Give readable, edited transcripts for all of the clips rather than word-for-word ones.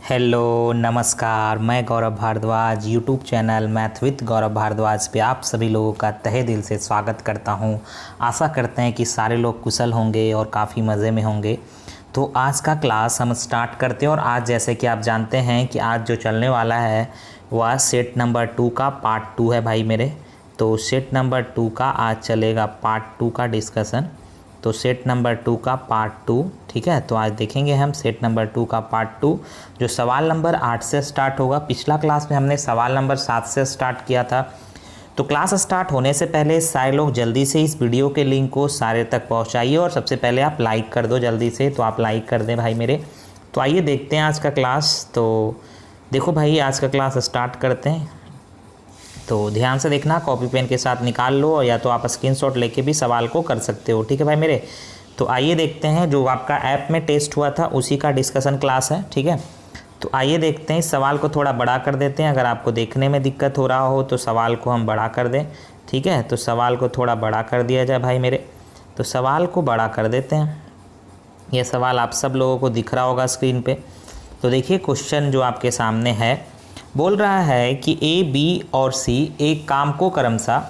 Hello नमस्कार। मैं Gaurav Bhardwaj YouTube channel math with Gaurav Bhardwaj पे आप सभी लोगों का तहे दिल से स्वागत करता हूं। आशा करते हैं कि सारे लोग कुशल होंगे और काफ़ी मज़े में होंगे। तो आज का क्लास हम स्टार्ट करते हैं और आज जैसे कि आप जानते हैं कि आज जो चलने वाला है वह सेट नंबर 2 का पार्ट 2 है भाई मेरे। तो सेट नंबर 2 का आज चलेगा पार्ट 2 का डिस्कशन। तो सेट नंबर 2 का पार्ट 2 ठीक है। तो आज देखेंगे हम सेट नंबर 2 का पार्ट 2 जो सवाल नंबर 8 से स्टार्ट होगा। पिछला क्लास में हमने सवाल नंबर 7 से स्टार्ट किया था। तो क्लास स्टार्ट होने से पहले सारे लोग जल्दी से इस वीडियो के लिंक को सारे तक पहुंचाइए और सबसे पहले आप लाइक कर दो जल्दी से। तो आप लाइक कर दें भाई मेरे। तो आइए देखते हैं आज का क्लास। तो देखो भाई आज का क्लास स्टार्ट करते हैं। तो ध्यान से देखना, कॉपी पेन के साथ निकाल लो या तो आप स्क्रीनशॉट लेके भी सवाल को कर सकते हो। ठीक है भाई मेरे। तो आइए देखते हैं जो आपका ऐप में टेस्ट हुआ था उसी का डिस्कशन क्लास है। ठीक है। तो आइए देखते हैं। इस सवाल को थोड़ा बड़ा कर देते हैं। अगर आपको देखने में दिक्कत हो रहा हो तो सवाल को हम बड़ा कर दें। ठीक है। तो सवाल को थोड़ा बड़ा कर दिया जाए भाई मेरे। तो सवाल को बड़ा कर देते हैं। यह सवाल आप सब लोगों को दिख रहा होगा स्क्रीन पे। तो देखिए क्वेश्चन जो आपके सामने है बोल रहा है कि ए, बी और सी एक काम को क्रमशः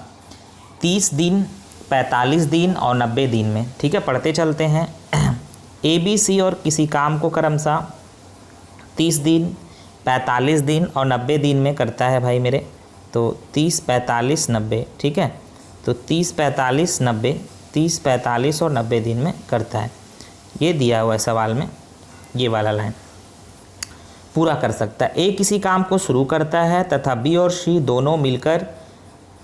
30 दिन, 45 दिन और 90 दिन में, ठीक है, पढ़ते चलते हैं। ए, बी, सी और किसी काम को क्रमशः 30 दिन, 45 दिन और 90 दिन में करता है भाई मेरे। तो 30, 45, 90, ठीक है। तो 30, 45, 90, 30, 45 और 90 दिन में करता है। ये दिया हुआ है सवाल में, ये वाला लाइन पूरा कर सकता है। ए किसी काम को शुरू करता है तथा बी और सी दोनों मिलकर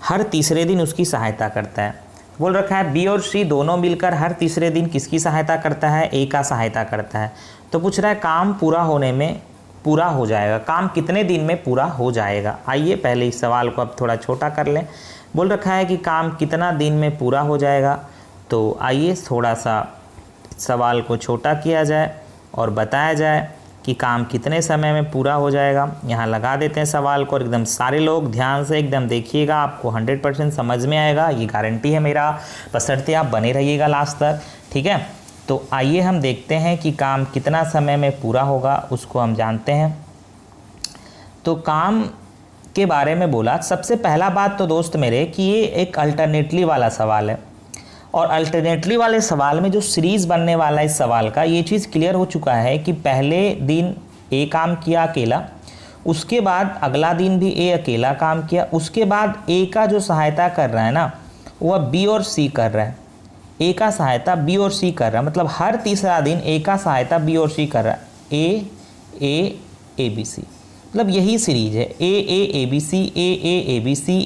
हर तीसरे दिन उसकी सहायता करता है। बोल रखा है बी और सी दोनों मिलकर हर तीसरे दिन किसकी सहायता करता है? ए का सहायता करता है। तो पूछ रहा है काम पूरा होने में पूरा हो जाएगा, काम कितने दिन में पूरा हो जाएगा। आइए पहले इस सवाल को अब थोड़ा छोटा कर लें। बोल रखा है कि काम कितना दिन में पूरा हो जाएगा। तो आइए थोड़ा सा सवाल को छोटा किया जाए और बताया जाए कि काम कितने समय में पूरा हो जाएगा। यहाँ लगा देते हैं सवाल को और एकदम सारे लोग ध्यान से एकदम देखिएगा, आपको 100% समझ में आएगा, ये गारंटी है मेरा। बशर्ते आप बने रहिएगा लास्ट तक। ठीक है। तो आइए हम देखते हैं कि काम कितना समय में पूरा होगा, उसको हम जानते हैं। तो काम के बारे में बोला सबसे पहला बात तो दोस्त मेरे कि ये एक अल्टरनेटली वाला सवाल है और अल्टरनेटली वाले सवाल में जो सीरीज़ बनने वाला है इस सवाल का, ये चीज़ क्लियर हो चुका है कि पहले दिन ए काम किया अकेला, उसके बाद अगला दिन भी ए अकेला काम किया, उसके बाद ए का जो सहायता कर रहा है ना वह बी और सी कर रहा है। ए का सहायता बी और सी कर रहा है, मतलब हर तीसरा दिन ए का सहायता बी और सी कर रहा है। ए बी सी, मतलब यही सीरीज है। A B C, A B C,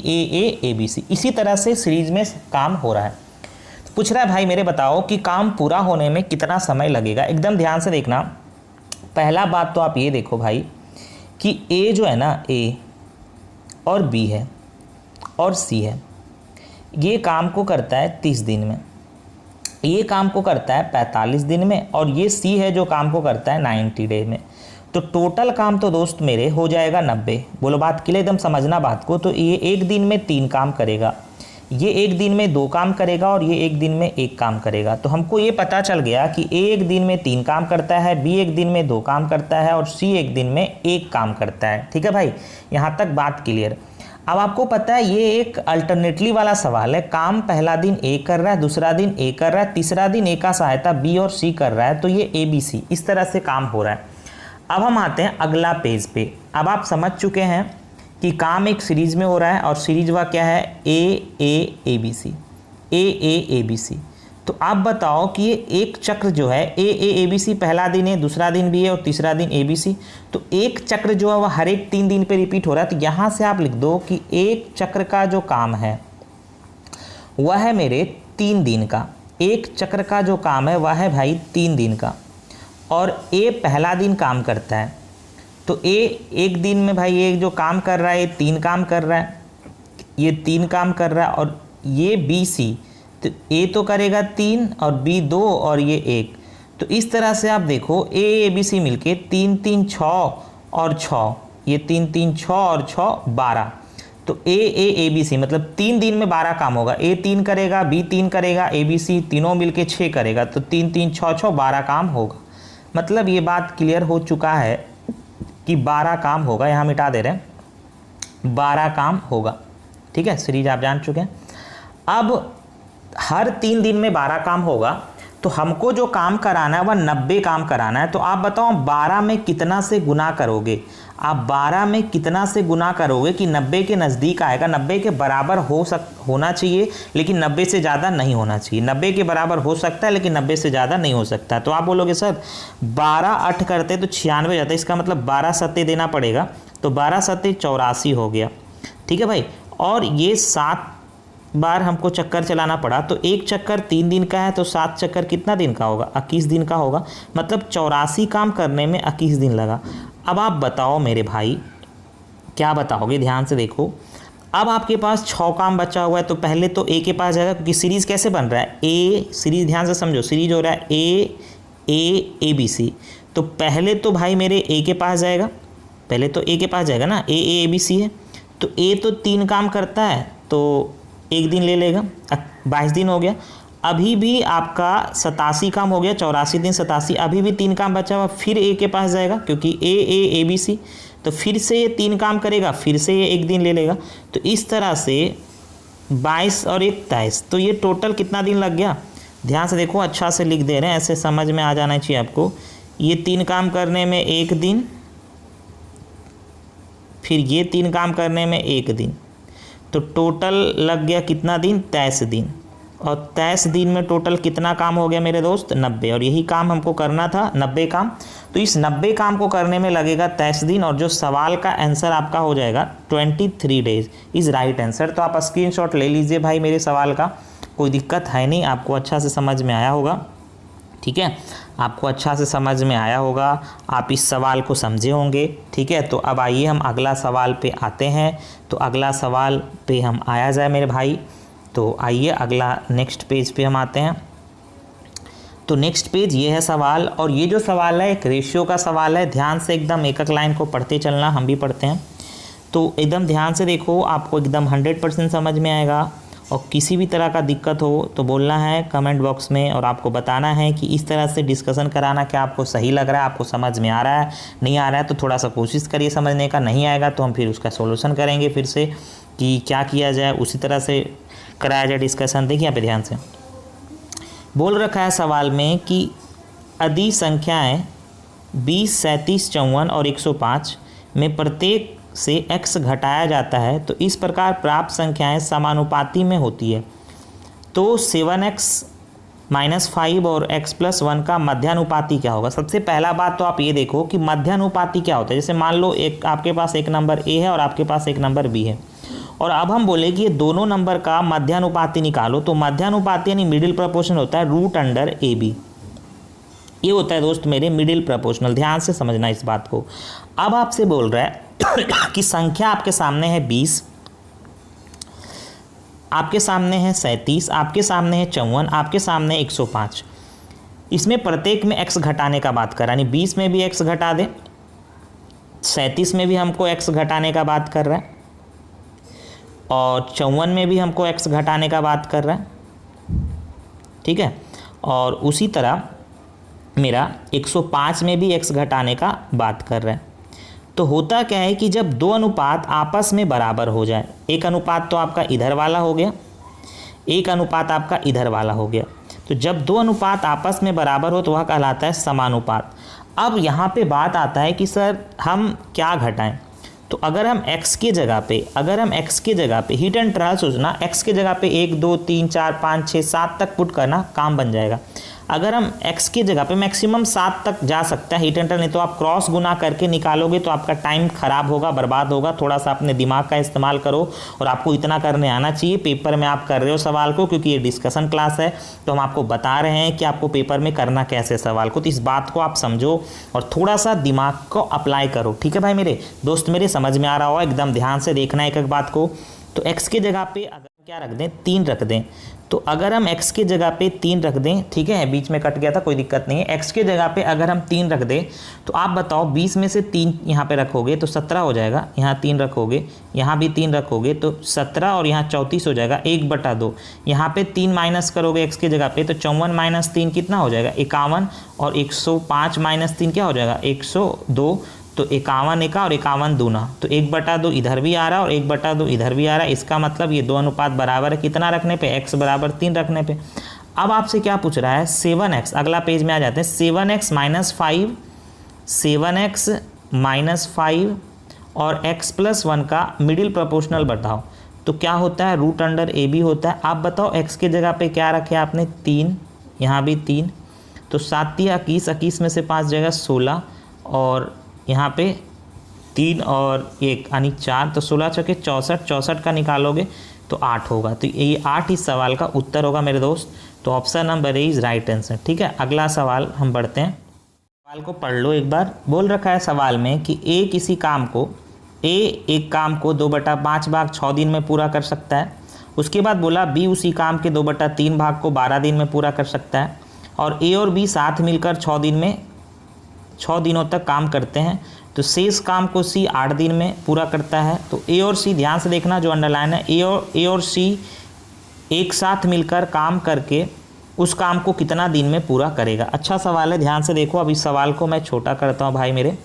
A B C, इसी तरह से सीरीज में काम हो रहा है। पूछ रहा है भाई मेरे बताओ कि काम पूरा होने में कितना समय लगेगा। एकदम ध्यान से देखना। पहला बात तो आप ये देखो भाई कि ए जो है ना, ए और बी है और सी है, ये काम को करता है 30 दिन में, ये काम को करता है 45 दिन में और ये सी है जो काम को करता है 90 डे में। तो टोटल काम तो दोस्त मेरे हो जाएगा 90। बोलो बात के लिए एकदम समझना बात को। तो ये एक दिन में 3 काम करेगा, ये एक दिन में 2 काम करेगा और ये एक दिन में 1 काम करेगा। तो हमको ये पता चल गया कि ए एक दिन में 3 काम करता है, बी एक दिन में 2 काम करता है और सी एक दिन में 1 काम करता है। ठीक है भाई, यहाँ तक बात क्लियर। अब आपको पता है ये एक अल्टरनेटली वाला सवाल है। काम पहला दिन ए कर रहा है, दूसरा दिन ए कर रहा है, तीसरा दिन ए का सहायता बी और सी कर रहा है। तो ये ए बी सी इस तरह से काम हो रहा है। अब हम आते हैं अगला पेज पे। अब आप समझ चुके हैं कि काम एक सीरीज में हो रहा है और सीरीज वह क्या है? A B C, A B C. तो आप बताओ कि ये एक चक्र जो है ए बी सी पहला दिन है, दूसरा दिन भी है और तीसरा दिन ए बी सी, तो एक चक्र जो है वह हर एक 3 दिन पे रिपीट हो रहा है। तो यहाँ से आप लिख दो कि एक चक्र का जो काम है वह है मेरे 3 दिन का। एक चक्र का जो काम है वह है भाई 3 दिन का और ए पहला दिन काम करता है। तो ए एक दिन में भाई ये जो काम कर रहा है ये 3 काम कर रहा है, ये 3 काम कर रहा है और ये बी सी, तो ए तो करेगा 3 और बी 2 और ये 1। तो इस तरह से आप देखो ए बी सी मिलके 3 3 6 और 6, ये 3 3 6 और 6 12। तो ए बी सी मतलब 3 दिन में 12 काम होगा। ए 3 करेगा, बी 3 करेगा, ए बी सी तीनों मिलके 6 करेगा। तो 3 3 6 6 12 काम होगा। मतलब ये बात क्लियर हो चुका है कि 12 काम होगा, यहाँ मिटा दे रहे हैं, 12 काम होगा। ठीक है, सीरीज आप जान चुके हैं। अब हर 3 दिन में 12 काम होगा, तो हमको जो काम कराना है वह 90 काम कराना है। तो आप बताओ 12 में कितना से गुना करोगे, आप 12 में कितना से गुना करोगे कि 90 के नज़दीक आएगा। 90 के बराबर होना चाहिए, लेकिन 90 से ज़्यादा नहीं होना चाहिए। 90 के बराबर हो सकता है, लेकिन 90 से ज़्यादा नहीं हो सकता। तो आप बोलोगे सर 12 8 करते तो 96 जाता है, इसका मतलब 12 सत्ते देना पड़ेगा, तो 12 सत्ते 84 हो गया। ठीक है भाई, और ये 7 बार हमको चक्कर चलाना पड़ा, तो एक चक्कर 3 दिन का है, तो 7 चक्कर कितना दिन का होगा, 21 दिन का होगा। मतलब 84 काम करने में 21 दिन लगा। अब आप बताओ मेरे भाई क्या बताओगे, ध्यान से देखो। अब आपके पास 6 काम बचा हुआ है, तो पहले तो ए के पास जाएगा, क्योंकि सीरीज़ कैसे बन रहा है, ए सीरीज, ध्यान से समझो, सीरीज हो रहा है ए बी सी। तो पहले तो भाई मेरे ए के पास जाएगा, पहले तो ए के पास जाएगा ना, ए बी सी है, तो ए तो 3 काम करता है, तो 1 दिन ले लेगा, 22 दिन हो गया। अभी भी आपका 87 काम हो गया, 84 दिन 87, अभी भी 3 काम बचा हुआ, फिर ए के पास जाएगा, क्योंकि ए बी सी, तो फिर से ये 3 काम करेगा, फिर से ये 1 दिन ले लेगा। तो इस तरह से 22 और 1 23, तो ये टोटल कितना दिन लग गया, ध्यान से देखो, अच्छा से लिख दे रहे हैं, ऐसे समझ में आ जाना चाहिए आपको। ये 3 काम करने में 1 दिन, फिर ये 3 काम करने में 1 दिन, तो टोटल लग गया कितना दिन, 23 दिन। और 23 दिन में टोटल कितना काम हो गया मेरे दोस्त, 90। और यही काम हमको करना था, 90 काम। तो इस 90 काम को करने में लगेगा 23 दिन, और जो सवाल का आंसर आपका हो जाएगा 23 डेज इज़ राइट आंसर। तो आप स्क्रीनशॉट ले लीजिए भाई मेरे सवाल का, कोई दिक्कत है नहीं, आपको अच्छा से समझ में आया होगा। ठीक है, आपको अच्छा से समझ में आया होगा, आप इस सवाल को समझे होंगे। ठीक है, तो अब आइए हम अगला सवाल पे आते हैं। तो अगला सवाल पे हम आया जाए मेरे भाई, तो आइए अगला नेक्स्ट पेज पे हम आते हैं। तो नेक्स्ट पेज ये है सवाल, और ये जो सवाल है एक रेशियो का सवाल है। ध्यान से एकदम एक एक लाइन को पढ़ते चलना, हम भी पढ़ते हैं, तो एकदम ध्यान से देखो, आपको एकदम 100% समझ में आएगा। और किसी भी तरह का दिक्कत हो तो बोलना है कमेंट बॉक्स में, और आपको बताना है कि इस तरह से डिस्कशन कराना क्या आपको सही लग रहा है, आपको समझ में आ रहा है, नहीं आ रहा है तो थोड़ा सा कोशिश करिए समझने का, नहीं आएगा तो हम फिर उसका सॉल्यूशन करेंगे फिर से कि क्या किया जाए, उसी तरह से कराया जाए डिस्कशन। देखिए यहाँ पे ध्यान से बोल रखा है सवाल में कि यदि संख्याएँ 20, 37, 54 और 105 में प्रत्येक से x घटाया जाता है तो इस प्रकार प्राप्त संख्याएं समानुपाती में होती है। तो 7x - 5 और x+1 का मध्यानुपाती क्या होगा। सबसे पहला बात तो आप ये देखो कि मध्यानुपाती क्या होता है। जैसे मान लो एक आपके पास एक नंबर a है और आपके पास एक नंबर b है, और अब हम बोले कि ये दोनों नंबर का मध्यानुपाती निकालो, तो मध्यानुपाती यानी मिडिल प्रोपोर्शन होता है √AB। ये होता है दोस्त मेरे मिडिल प्रोपोर्शनल, ध्यान से समझना इस बात को। अब आपसे बोल रहा है कि संख्या आपके सामने है 20, आपके सामने है 37, आपके सामने है 54, आपके सामने 105। इसमें प्रत्येक में x घटाने का बात कर रहा है, यानी 20 में भी x घटा दे, 37 में भी हमको x घटाने का बात कर रहा है, और 54 में भी हमको x घटाने का बात कर रहा है। ठीक है, और उसी तरह मेरा 105 में भी x घटाने का बात कर रहा है। तो होता क्या है कि जब दो अनुपात आपस में बराबर हो जाए, एक अनुपात तो आपका इधर वाला हो गया, एक अनुपात आपका इधर वाला हो गया, तो जब दो अनुपात आपस में बराबर हो तो वह कहलाता है समानुपात। अब यहाँ पे बात आता है कि सर हम क्या घटाएं। तो अगर हम x के जगह पे हिट एंड ट्रायल सोचना, x के जगह पे 1 2 3 4 5 6 7 तक पुट करना, काम बन जाएगा। अगर हम x की जगह पे मैक्सिमम 7 तक जा सकता है हिट एंड रन, नहीं तो आप क्रॉस गुना करके निकालोगे तो आपका टाइम खराब होगा, बर्बाद होगा। थोड़ा सा अपने दिमाग का इस्तेमाल करो, और आपको इतना करने आना चाहिए। पेपर में आप कर रहे हो सवाल को, क्योंकि ये डिस्कशन क्लास है तो हम आपको बता रहे हैं कि आपको पेपर में करना कैसे सवाल को। तो इस बात को आप समझो और थोड़ा सा दिमाग को अप्लाई करो। ठीक है भाई मेरे दोस्त, मेरे समझ में आ रहा हो, एकदम ध्यान से देखना एक एक बात को। तो x की जगह पे अगर क्या रख दें, 3 रख दें। तो अगर हम x की जगह पे 3 रख दें, ठीक है, बीच में कट गया था, कोई दिक्कत नहीं है। x की जगह पे अगर हम 3 रख दें तो आप बताओ 20 में से 3 यहाँ पे रखोगे तो 17 हो जाएगा, यहाँ 3 रखोगे, यहाँ भी 3 रखोगे तो 17, और यहाँ 34 हो जाएगा, 1/2। यहाँ पे 3 माइनस करोगे x की जगह पे तो 54 - 3 कितना हो जाएगा, 51, और 105 - 3 क्या हो जाएगा, 102। तो 51 एका और 51 दूना, तो 1/2 इधर भी आ रहा है और 1/2 इधर भी आ रहा है। इसका मतलब ये दो अनुपात बराबर है कितना रखने पे, x बराबर 3 रखने पे। अब आपसे क्या पूछ रहा है, 7x, अगला पेज में आ जाते हैं। 7x माइनस 5, 7x माइनस 5 और x प्लस 1 का मिडिल प्रोपोर्शनल बताओ, तो क्या होता है, रूट अंडर ए बी होता है। आप बताओ x के जगह पे क्या रखे आपने, 3, यहाँ भी 3, तो 7 3 21, 21 में से 5 जगह 16 और यहाँ पे 3 और 1 यानी 4, तो 16 छके 64, 64 का निकालोगे तो 8 होगा। तो ये 8 इस सवाल का उत्तर होगा मेरे दोस्त। तो option number A is right answer. ठीक है, अगला सवाल हम बढ़ते हैं। सवाल को पढ़ लो एक बार। बोल रखा है सवाल में कि एक काम को 2/5 भाग 6 दिन में पूरा कर सकता है। उसके बाद बोला बी उसी काम के 2/3 भाग को 12 दिन में पूरा कर सकता है, और ए और बी साथ मिलकर 6 दिनों तक काम करते हैं। तो शेष काम को सी 8 दिन में पूरा करता है। तो ए और सी, ध्यान से देखना जो अंडरलाइन है, ए और सी एक साथ मिलकर काम करके उस काम को कितना दिन में पूरा करेगा। अच्छा सवाल है, ध्यान से देखो। अब इस सवाल को मैं छोटा करता हूँ भाई मेरे।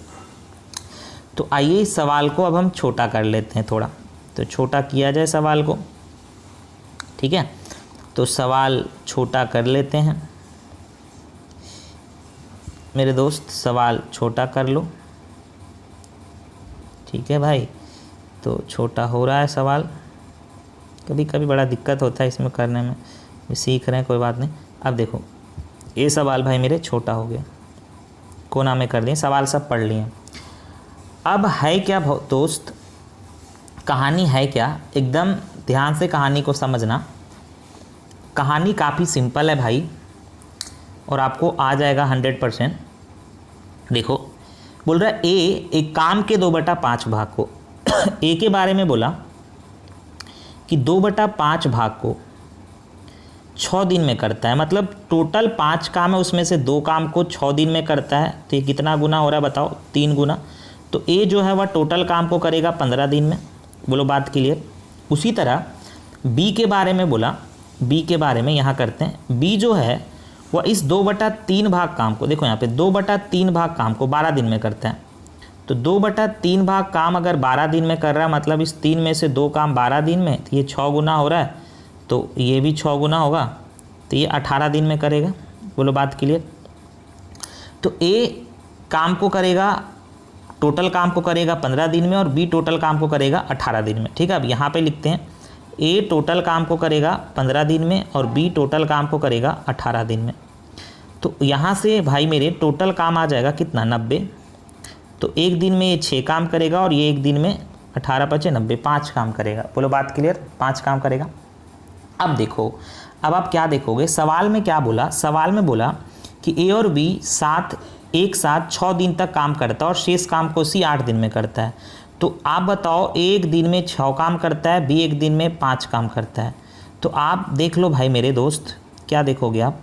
तो आइए इस सवाल को अब हम छोटा कर लेते हैं थोड़ा। तो छोटा किया जाए सवाल को, ठीक है। तो सवाल छोटा कर लेते हैं मेरे दोस्त, सवाल छोटा कर लो, ठीक है भाई। तो छोटा हो रहा है सवाल, कभी कभी बड़ा दिक्कत होता है इसमें करने में, सीख रहे हैं कोई बात नहीं। अब देखो ये सवाल भाई मेरे छोटा हो गया, कोना में कर दिए, सवाल सब पढ़ लिए। अब है क्या दोस्त, कहानी है क्या, एकदम ध्यान से कहानी को समझना। कहानी काफ़ी सिंपल है भाई और आपको आ जाएगा 100%। देखो बोल रहा है ए एक काम के 2/5 भाग को ए के बारे में बोला कि 2/5 भाग को 6 दिन में करता है, मतलब टोटल 5 काम है, उसमें से 2 काम को 6 दिन में करता है। तो ये कितना गुना हो रहा है बताओ, 3 गुना। तो ए जो है वह टोटल काम को करेगा 15 दिन में। बोलो बात क्लियर। उसी तरह बी के बारे में बोला, बी के बारे में यहाँ करते हैं। बी जो है वह इस 2/3 भाग काम को, देखो यहाँ पे 2/3 भाग काम को 12 दिन में करता है। तो 2/3 भाग काम अगर 12 दिन में कर रहा है, मतलब इस 3 में से 2 काम 12 दिन में, तो ये 6 गुना हो रहा है, तो ये भी 6 गुना होगा, तो ये 18 दिन में करेगा। बोलो बात क्लियर। तो ए काम को करेगा, टोटल काम को करेगा 15 दिन में और बी टोटल काम को करेगा 18 दिन में। ठीक है, अब यहाँ पे लिखते हैं ए टोटल काम को करेगा 15 दिन में और बी टोटल काम को करेगा 18 दिन में। तो यहाँ से भाई मेरे टोटल काम आ जाएगा कितना, 90। तो एक दिन में ये 6 काम करेगा और ये एक दिन में 18 × 5 = 90, 5 काम करेगा। बोलो बात क्लियर, 5 काम करेगा। अब देखो, अब आप क्या देखोगे, सवाल में क्या बोला, सवाल में बोला कि ए और बी एक साथ 6 दिन तक काम करता है और शेष काम को सी 8 दिन में करता है। तो आप बताओ, एक दिन में 6 काम करता है, बी एक दिन में 5 काम करता है। तो आप देख लो भाई मेरे दोस्त, क्या देखोगे आप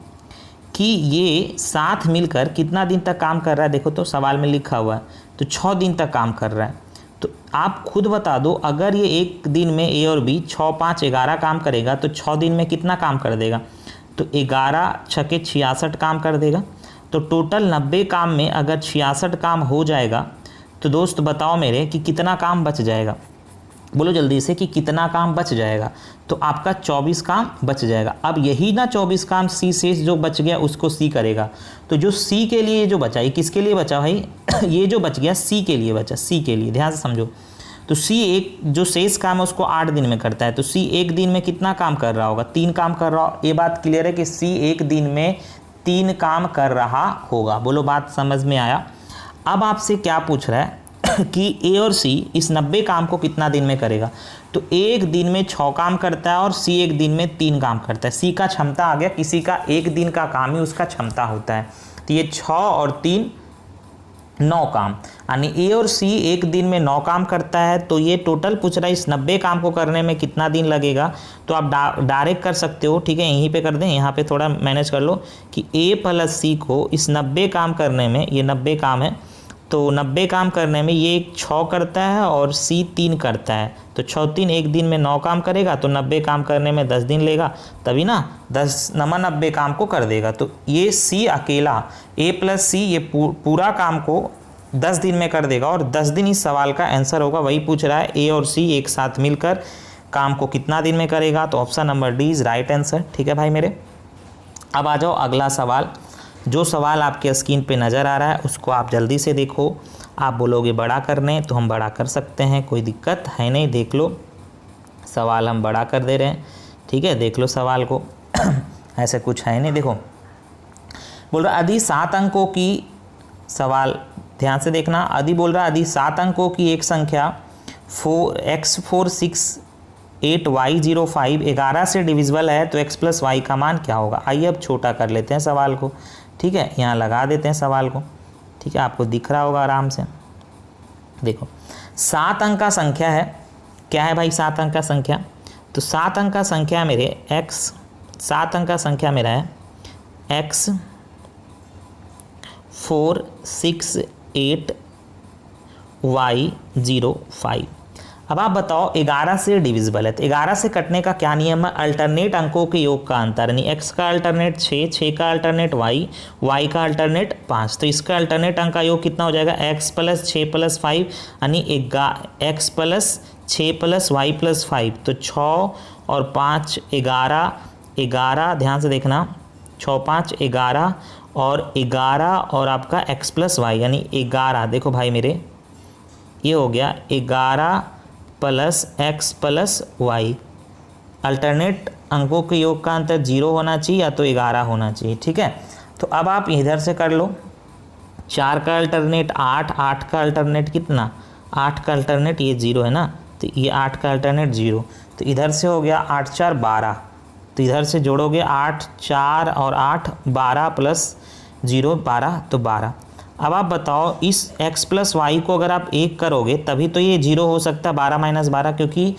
कि ये साथ मिलकर कितना दिन तक काम कर रहा है। देखो तो सवाल में लिखा हुआ है, तो 6 दिन तक काम कर रहा है। तो आप खुद बता दो, अगर ये एक दिन में ए और बी 6 5 11 काम करेगा तो 6 दिन में कितना काम कर देगा, तो 11 × 6 = 66 काम कर देगा। तो टोटल 90 काम में अगर 66 काम हो जाएगा तो दोस्त बताओ मेरे कि कितना काम बच जाएगा। बोलो जल्दी से कि कितना काम बच जाएगा। तो आपका 24 काम बच जाएगा। अब यही ना 24 काम सी शेष जो बच गया उसको सी करेगा। तो जो सी के लिए जो बचा, ये किसके लिए बचा भाई ये जो बच गया सी के लिए बचा, सी के लिए, ध्यान से समझो। तो सी एक जो शेष काम है उसको 8 दिन में करता है। तो सी एक दिन में कितना काम कर रहा होगा, 3 काम कर रहा हो। ये बात क्लियर है कि सी एक दिन में 3 काम कर रहा होगा। बोलो बात समझ में आया। अब आपसे क्या पूछ रहा है कि ए और सी इस 90 काम को कितना दिन में करेगा। तो एक दिन में 6 काम करता है और सी एक दिन में 3 काम करता है। सी का क्षमता आ गया, किसी का एक दिन का काम ही उसका क्षमता होता है। तो ये 6 और 3 9 काम, यानी ए और सी एक दिन में 9 काम करता है। तो ये टोटल पूछ रहा है इस 90 काम को करने में कितना दिन लगेगा। तो आप डायरेक्ट कर सकते हो, ठीक है, यहीं पे कर दें, यहाँ पे थोड़ा मैनेज कर लो कि ए प्लस सी को इस 90 काम करने में, ये 90 काम है, तो 90 काम करने में ये 6 करता है और सी 3 करता है। तो 6 3 एक दिन में 9 काम करेगा, तो 90 काम करने में 10 दिन लेगा, तभी ना 10 × 90 काम को कर देगा। तो ये सी अकेला, ए प्लस सी ये पूरा काम को 10 दिन में कर देगा, और 10 दिन इस सवाल का आंसर होगा। वही पूछ रहा है ए और सी एक साथ मिलकर काम को कितना दिन में करेगा, तो option number D is right answer. ठीक है भाई मेरे। अब आ जाओ अगला सवाल। जो सवाल आपके स्क्रीन पे नज़र आ रहा है उसको आप जल्दी से देखो। आप बोलोगे बड़ा करने, तो हम बड़ा कर सकते हैं, कोई दिक्कत है नहीं। देख लो सवाल हम बड़ा कर दे रहे हैं। ठीक है, देख लो सवाल को ऐसे कुछ है नहीं। देखो बोल रहा यदि 7 अंकों की, सवाल ध्यान से देखना, यदि बोल रहा यदि 7 अंकों की एक संख्या 4x468y05 11 से डिविजिबल है तो x प्लस वाई का मान क्या होगा। आइए अब छोटा कर लेते हैं सवाल को। ठीक है, यहाँ लगा देते हैं सवाल को। ठीक है, आपको दिख रहा होगा आराम से। देखो 7 अंक का संख्या है, क्या है भाई 7 अंक का संख्या, तो 7 अंक का संख्या मेरे x, 7 अंक का संख्या मेरा है x468y05। अब आप बताओ 11 से डिविजिबल है, तो 11 से कटने का क्या नियम है, अल्टरनेट अंकों के योग का अंतर, यानी x का अल्टरनेट 6 का अल्टरनेट y का अल्टरनेट 5, तो इसका अल्टरनेट अंक का योग कितना हो जाएगा, x प्लस 6 प्लस 5, यानी x plus 6 plus y plus 5, तो 6 और 5 11, 11 ध्यान से देखना, 6 5 11 और 11 और आपका x प्लस वाई यानी 11। देखो भाई मेरे ये हो गया 11 plus x plus y. Alternate अंकों के योग का अंतर 0 होना चाहिए या तो 11 होना चाहिए। ठीक है, तो अब आप इधर से कर लो। 4 का अल्टरनेट 8, 8 का अल्टरनेट कितना, 8 का अल्टरनेट ये 0 है ना, तो ये 8 का अल्टरनेट 0, तो इधर से हो गया 8 4 12, तो इधर से जोड़ोगे 8 4 और 8 12 प्लस 0 12, तो 12। अब आप बताओ इस x प्लस वाई को अगर आप 1 करोगे तभी तो ये 0 हो सकता है, 12 माइनस 12, क्योंकि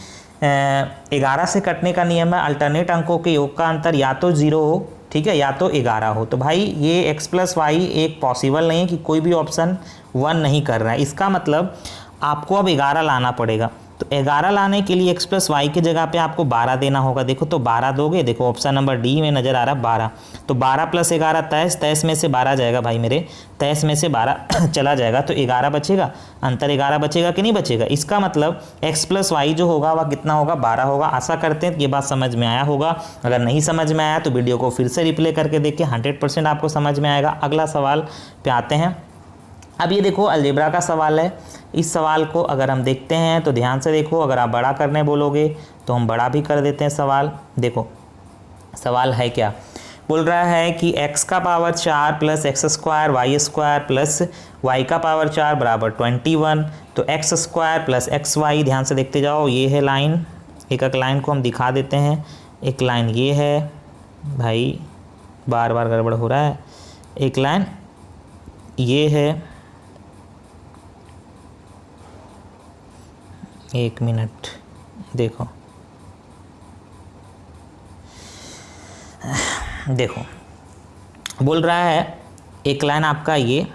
11 से कटने का नियम है, अल्टरनेट अंकों के योग का अंतर या तो 0 हो, ठीक है, या तो 11 हो। तो भाई ये x प्लस वाई एक पॉसिबल नहीं है कि कोई भी ऑप्शन 1 नहीं कर रहा है। इसका मतलब आपको अब 11 लाना पड़ेगा। तो 11 लाने के लिए x प्लस वाई की जगह पे आपको 12 देना होगा। देखो तो 12 दोगे, देखो ऑप्शन नंबर डी में नज़र आ रहा है 12, तो 12 प्लस 11 23, 23 में से 12 जाएगा भाई मेरे, 23 में से 12 चला जाएगा, तो 11 बचेगा, अंतर 11 बचेगा कि नहीं बचेगा। इसका मतलब x प्लस वाई जो होगा वह कितना होगा, 12 होगा। आशा करते हैं ये बात समझ में आया होगा। अगर नहीं समझ में आया तो वीडियो को फिर से रिप्ले करके देखिए, 100% आपको समझ में आएगा। अगला सवाल पे आते हैं। अब ये देखो अलजेब्रा का सवाल है। इस सवाल को अगर हम देखते हैं तो ध्यान से देखो, अगर आप बड़ा करने बोलोगे तो हम बड़ा भी कर देते हैं सवाल। देखो सवाल है क्या, बोल रहा है कि x का power 4 plus x square Y square plus Y का पावर 4 बराबर 21, तो x square plus x y, ध्यान से देखते जाओ, ये है लाइन, एक एक लाइन को हम दिखा देते हैं। एक लाइन ये है भाई, बार बार गड़बड़ हो रहा है, एक लाइन ये है, एक मिनट देखो, देखो बोल रहा है एक लाइन आपका ये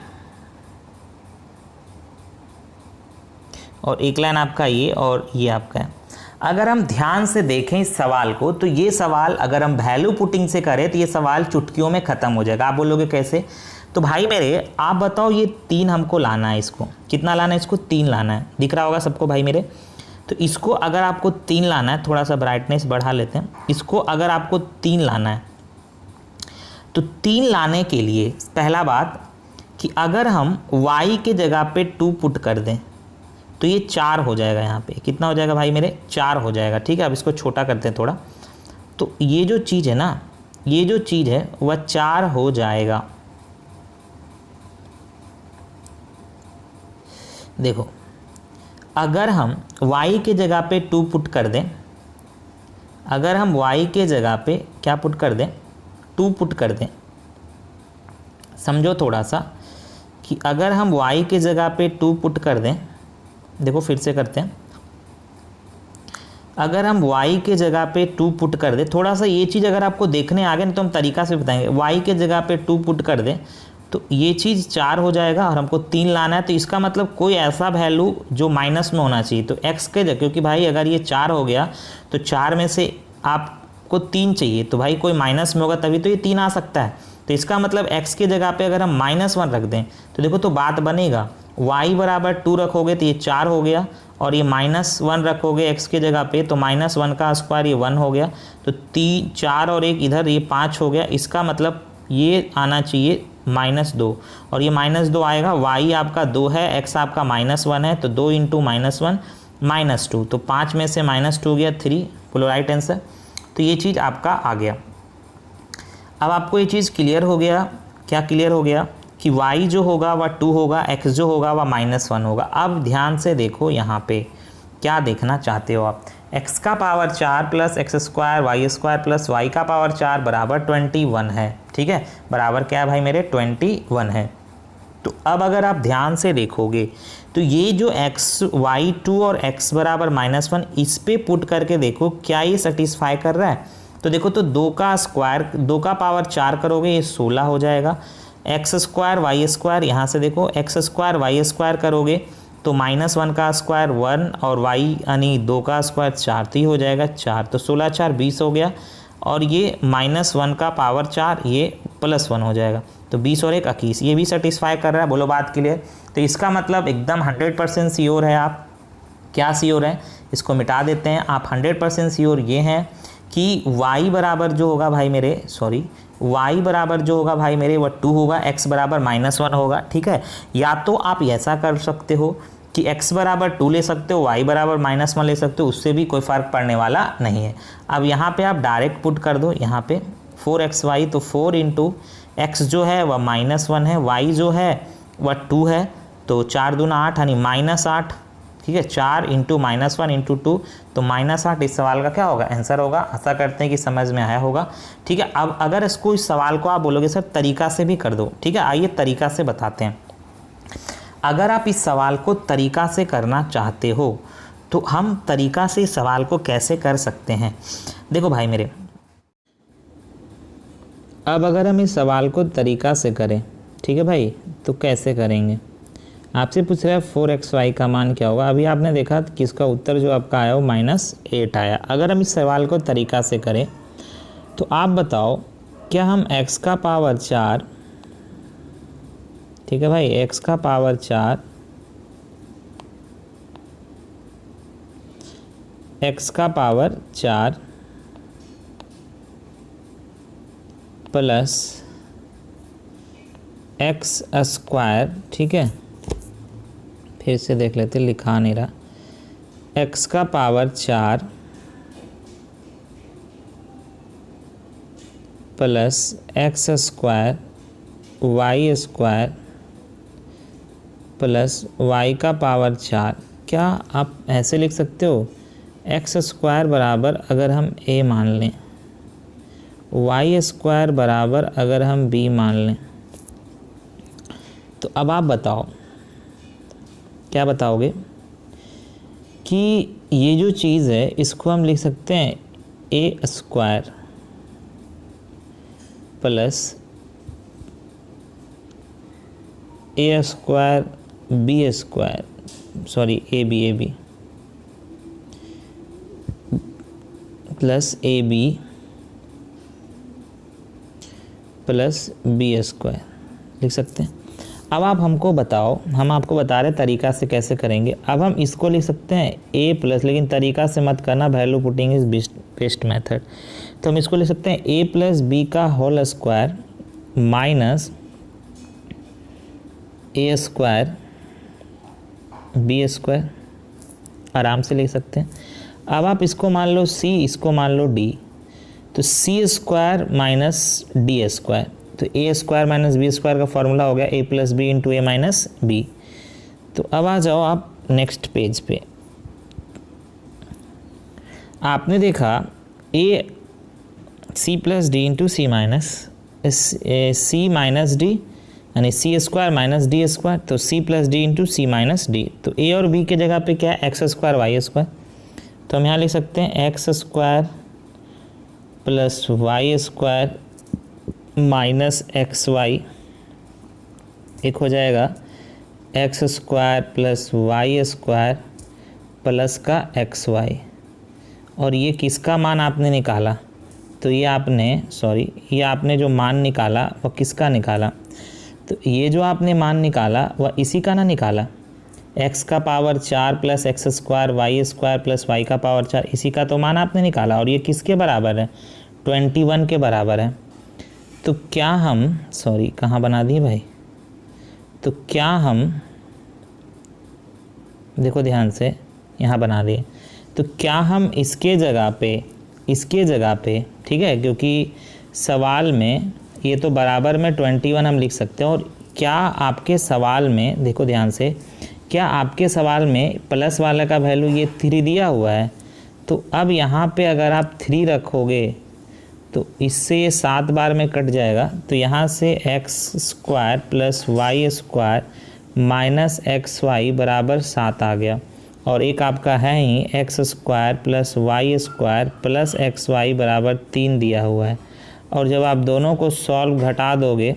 और एक लाइन आपका ये और ये आपका है। अगर हम ध्यान से देखें इस सवाल को तो ये सवाल अगर हम वैल्यू पुटिंग से करें तो ये सवाल चुटकियों में ख़त्म हो जाएगा। आप बोलोगे कैसे, तो भाई मेरे आप बताओ ये 3 हमको लाना है, इसको कितना लाना है, इसको 3 लाना है, दिख रहा होगा सबको भाई मेरे। तो इसको अगर आपको 3 लाना है, थोड़ा सा ब्राइटनेस बढ़ा लेते हैं, इसको अगर आपको 3 लाना है तो 3 लाने के लिए पहला बात कि अगर हम y के जगह पे 2 पुट कर दें तो ये 4 हो जाएगा। यहाँ पे कितना हो जाएगा भाई मेरे, 4 हो जाएगा। ठीक है, अब इसको छोटा करते हैं थोड़ा, तो ये जो चीज़ है ना, ये जो चीज़ है वह 4 हो जाएगा। देखो अगर हम y के जगह पे 2 पुट कर दें, अगर हम y के जगह पे क्या पुट कर दें, 2 पुट कर दें, समझो थोड़ा सा कि अगर हम y के जगह पे 2 पुट कर दें, देखो फिर से करते हैं, अगर हम y के जगह पे 2 पुट कर दें, थोड़ा सा ये चीज़ अगर आपको देखने आ गए तो हम तरीका से बताएंगे, y के जगह पे 2 पुट कर दें तो ये चीज़ 4 हो जाएगा और हमको 3 लाना है। तो इसका मतलब कोई ऐसा वैल्यू जो माइनस में होना चाहिए, तो x के जगह, क्योंकि भाई अगर ये 4 हो गया तो 4 में से आपको 3 चाहिए, तो भाई कोई माइनस में होगा तभी तो ये 3 आ सकता है। तो इसका मतलब x के जगह पे अगर हम -1 रख दें तो देखो तो बात बनेगा, y बराबर 2 रखोगे तो ये 4 हो गया, और ये -1 रखोगे x के जगह पे तो -1 का स्क्वायर ये 1 हो गया, तो 3 4 और 1 इधर ये 5 हो गया। इसका मतलब ये आना चाहिए -2, और ये -2 आएगा। y आपका 2 है, x आपका -1 है, तो 2 × -1 -2, तो 5 में से -2 गया 3, बोलो राइट आंसर। तो ये चीज़ आपका आ गया। अब आपको ये चीज़ क्लियर हो गया, क्या क्लियर हो गया कि y जो होगा वह 2 होगा, x जो होगा वह -1 होगा। अब ध्यान से देखो यहाँ पे क्या देखना चाहते हो आप, x का पावर 4 + x² y² + y का पावर 4 बराबर 21 है, ठीक है, बराबर क्या है भाई मेरे 21 है। तो अब अगर आप ध्यान से देखोगे तो ये जो y2 और x बराबर -1 इस पे पुट करके देखो क्या ये सेटिस्फाई कर रहा है। तो देखो, तो 2 का स्क्वायर 2 का पावर 4 करोगे ये 16 हो जाएगा, x² y² यहाँ से देखो x² y² करोगे तो -1 का स्क्वायर 1 और y यानी 2 का स्क्वायर 4, तो ये हो जाएगा 4, तो 16 4 20 हो गया, और ये -1 का पावर 4 ये +1 हो जाएगा, तो 20 और 1 21, ये भी सेटिस्फाई कर रहा है। बोलो बात क्लियर। तो इसका मतलब एकदम 100% श्योर है आप। क्या श्योर है, इसको मिटा देते हैं। आप 100% श्योर ये हैं कि y बराबर जो होगा भाई मेरे y बराबर जो होगा भाई मेरे वह 2 होगा, x बराबर -1 होगा, ठीक है। या तो आप ऐसा कर सकते हो कि x बराबर 2 ले सकते हो, y बराबर -1 ले सकते हो, उससे भी कोई फ़र्क पड़ने वाला नहीं है। अब यहाँ पे आप डायरेक्ट पुट कर दो, यहाँ पे 4xy, तो 4 × x जो है वह -1 है, y जो है वह 2 है, तो 4 दूना 8 यानी -8, ठीक है। 4 × -1 × 2 तो -8 इस सवाल का क्या होगा, आंसर होगा। आशा करते हैं कि समझ में आया होगा, ठीक है। अब अगर इसको इस सवाल को आप बोलोगे सर तरीका से भी कर दो, ठीक है, आइए तरीका से बताते हैं। अगर आप इस सवाल को तरीका से करना चाहते हो तो हम तरीका से इस सवाल को कैसे कर सकते हैं, देखो भाई मेरे। अब अगर हम इस सवाल को तरीका से करें, ठीक है भाई, तो कैसे करेंगे, आपसे पूछ रहा है 4xy का मान क्या होगा। अभी आपने देखा कि इसका उत्तर जो आपका आया वो -8 आया। अगर हम इस सवाल को तरीका से करें तो आप बताओ क्या हम x का पावर 4, ठीक है भाई, x का पावर 4 x का पावर 4 प्लस x², ठीक है, फिर से देख लेते, लिखा नहीं रहा, x का power 4 plus x² y² plus y का पावर 4, क्या आप ऐसे लिख सकते हो, x² बराबर अगर हम a मान लें, y² बराबर अगर हम b मान लें, तो अब आप बताओ क्या बताओगे कि ये जो चीज़ है इसको हम लिख सकते हैं a² plus a² b² sorry ab plus ab plus b² लिख सकते हैं। अब आप हमको बताओ, हम आपको बता रहे तरीका से कैसे करेंगे। अब हम इसको लिख सकते हैं a प्लस, लेकिन तरीका से मत करना, value putting is best method. तो हम इसको लिख सकते हैं a प्लस बी का whole square minus a² b², आराम से लिख सकते हैं। अब आप इसको मान लो c, इसको मान लो d, तो c² माइनस d², तो a² माइनस b² का फॉर्मूला हो गया a plus b into a minus b. तो अब आ जाओ आप नेक्स्ट पेज पे। आपने देखा a c plus D into C minus C minus D यानी c² माइनस d², तो c plus D into C minus D. तो a और b के जगह पे क्या है, x² y², तो हम यहाँ लिख सकते हैं x² plus y² minus xy, एक हो जाएगा x² प्लस y² प्लस का xy, और ये किसका मान आपने निकाला, तो ये आपने जो मान निकाला वो किसका निकाला, तो ये जो आपने मान निकाला वह इसी का ना निकाला, x का power 4 plus x square Y square plus Y का पावर 4, इसी का तो मान आपने निकाला। और ये किसके बराबर है? 21 के बराबर है। तो क्या हम, सॉरी कहाँ बना दिए भाई, तो क्या हम, देखो ध्यान से यहाँ बना दिए, तो क्या हम इसके जगह पे ठीक है, क्योंकि सवाल में ये तो बराबर में 21 हम लिख सकते हैं। और क्या आपके सवाल में, देखो ध्यान से, क्या आपके सवाल में प्लस वाला का वैल्यू ये 3 दिया हुआ है? तो अब यहाँ पे अगर आप 3 रखोगे तो इससे ये 7 बार में कट जाएगा। तो यहाँ से x square plus y square minus x y बराबर 7 आ गया। और एक आपका है ही x square plus y square plus x y बराबर 3 दिया हुआ है। और जब आप दोनों को सॉल्व घटा दोगे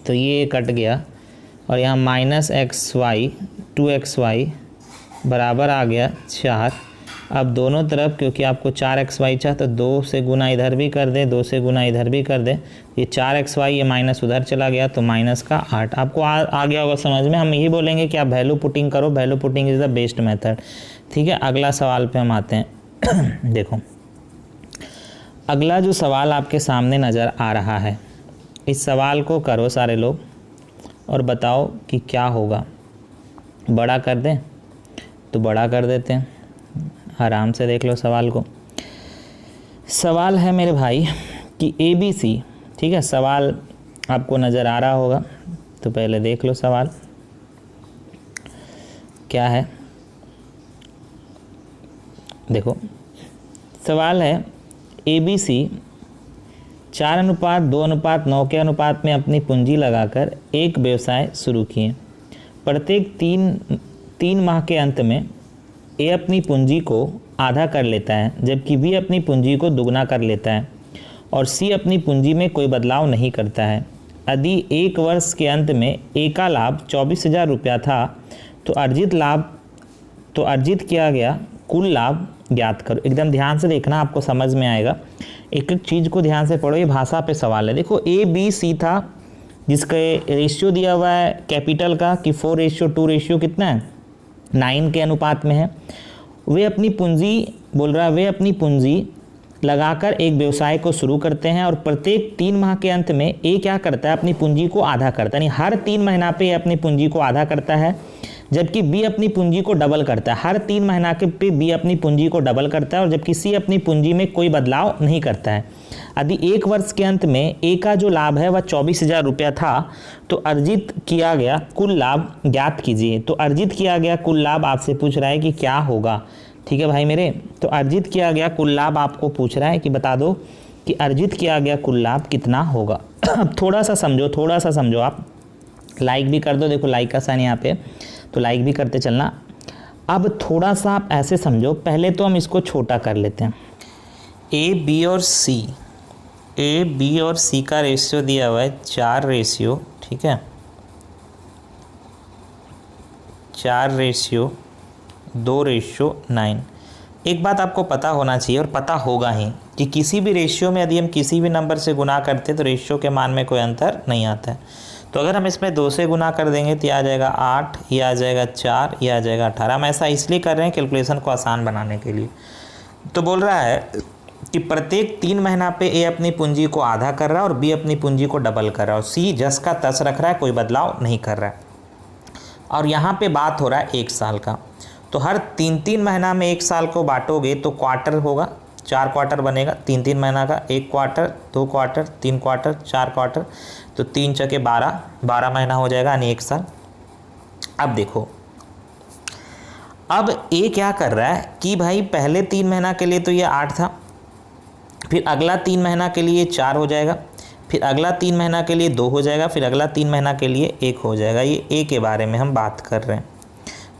तो ये कट गया और यहाँ माइनस एक्स वाई 2xy बराबर आ गया 4। अब दोनों तरफ, क्योंकि आपको 4xy चाह, तो 2 से गुना इधर भी कर दें, 2 से गुना इधर भी कर दें, ये 4xy, ये माइनस उधर चला गया तो माइनस का 8। आपको आ गया होगा समझ में। हम यही बोलेंगे कि आप वैल्यू पुटिंग करो, value putting is the best method. ठीक है, अगला सवाल पे हम आते हैं। देखो अगला जो सवाल आपके सामने नज़र आ रहा है, इस सवाल को करो सारे लोग और बताओ कि क्या होगा। बड़ा कर दें तो बड़ा कर देते हैं, आराम से देख लो सवाल को। सवाल है मेरे भाई कि ABC, ठीक है, सवाल आपको नज़र आ रहा होगा, तो पहले देख लो सवाल क्या है। देखो सवाल है ABC 4:2:9 के अनुपात में अपनी पूंजी लगाकर एक व्यवसाय शुरू किए। प्रत्येक तीन माह के अंत में ए अपनी पूंजी को आधा कर लेता है, जबकि बी अपनी पूंजी को दुगना कर लेता है और सी अपनी पूंजी में कोई बदलाव नहीं करता है। यदि एक वर्ष के अंत में ए का लाभ 24,000 रुपया था तो अर्जित किया गया कुल लाभ ज्ञात करो। एकदम ध्यान से देखना, आपको समझ में आएगा। एक एक चीज़ को ध्यान से पढ़ो, ये भाषा पे सवाल है। देखो ABC था जिसका रेशियो दिया हुआ है कैपिटल का कि 4:2 कितना है, 9 के अनुपात में है। वे अपनी पूंजी, बोल रहा है वे अपनी पूंजी लगाकर एक व्यवसाय को शुरू करते हैं और प्रत्येक 3 माह के अंत में ए क्या करता है, अपनी पूंजी को आधा करता है। यानी हर 3 महीना पे अपनी पूंजी को आधा करता है, जबकि बी अपनी पूंजी को डबल करता है। हर 3 महीना के पे बी अपनी पूंजी को डबल करता है और जबकि सी अपनी पूंजी में कोई बदलाव नहीं करता है। यदि एक वर्ष के अंत में ए का जो लाभ है वह 24,000 रुपया था तो अर्जित किया गया कुल लाभ ज्ञात कीजिए। तो अर्जित किया गया कुल लाभ आपसे पूछ रहा है कि क्या होगा। ठीक है भाई मेरे, तो अर्जित किया गया कुल लाभ आपको पूछ रहा है कि बता दो कि अर्जित किया गया कुल लाभ कितना होगा। अब थोड़ा सा समझो, आप लाइक भी कर दो, देखो लाइक का साइन यहाँ पे, तो लाइक भी करते चलना। अब थोड़ा सा आप ऐसे समझो, पहले तो हम इसको छोटा कर लेते हैं। ए बी और सी का रेशियो दिया हुआ है 4:, ठीक है, 4:2:9। एक बात आपको पता होना चाहिए और पता होगा ही कि किसी भी रेशियो में यदि हम किसी भी नंबर से गुना करते तो रेशियो के मान में कोई अंतर नहीं आता है। तो अगर हम इसमें 2 से गुना कर देंगे तो ये आ जाएगा 8, ये आ जाएगा 4, ये आ जाएगा 18। हम ऐसा इसलिए कर रहे हैं कैलकुलेशन को आसान बनाने के लिए। तो बोल रहा है कि प्रत्येक 3 महीना पे ए अपनी पूंजी को आधा कर रहा है और बी अपनी पूंजी को डबल कर रहा है और सी जस का तस रख रहा है, कोई बदलाव नहीं कर रहा है। और यहाँ पे बात हो रहा है 1 साल का। तो हर 3 महीना में 1 साल को बांटोगे तो क्वार्टर होगा, 4 क्वार्टर बनेगा 3 महीना का, 1 क्वार्टर, 2 क्वार्टर, 3 क्वार्टर, 4 क्वार्टर, तो 3 चके 12 महीना हो जाएगा, यानी 1 साल। अब देखो, अब ए क्या कर रहा है कि भाई पहले 3 महीना के लिए तो ये 8 था, फिर अगला 3 महीना के लिए 4 हो जाएगा, फिर अगला 3 महीना के लिए 2 हो जाएगा, फिर अगला 3 महीना के लिए 1 हो जाएगा। ये ए के बारे में हम बात कर रहे हैं।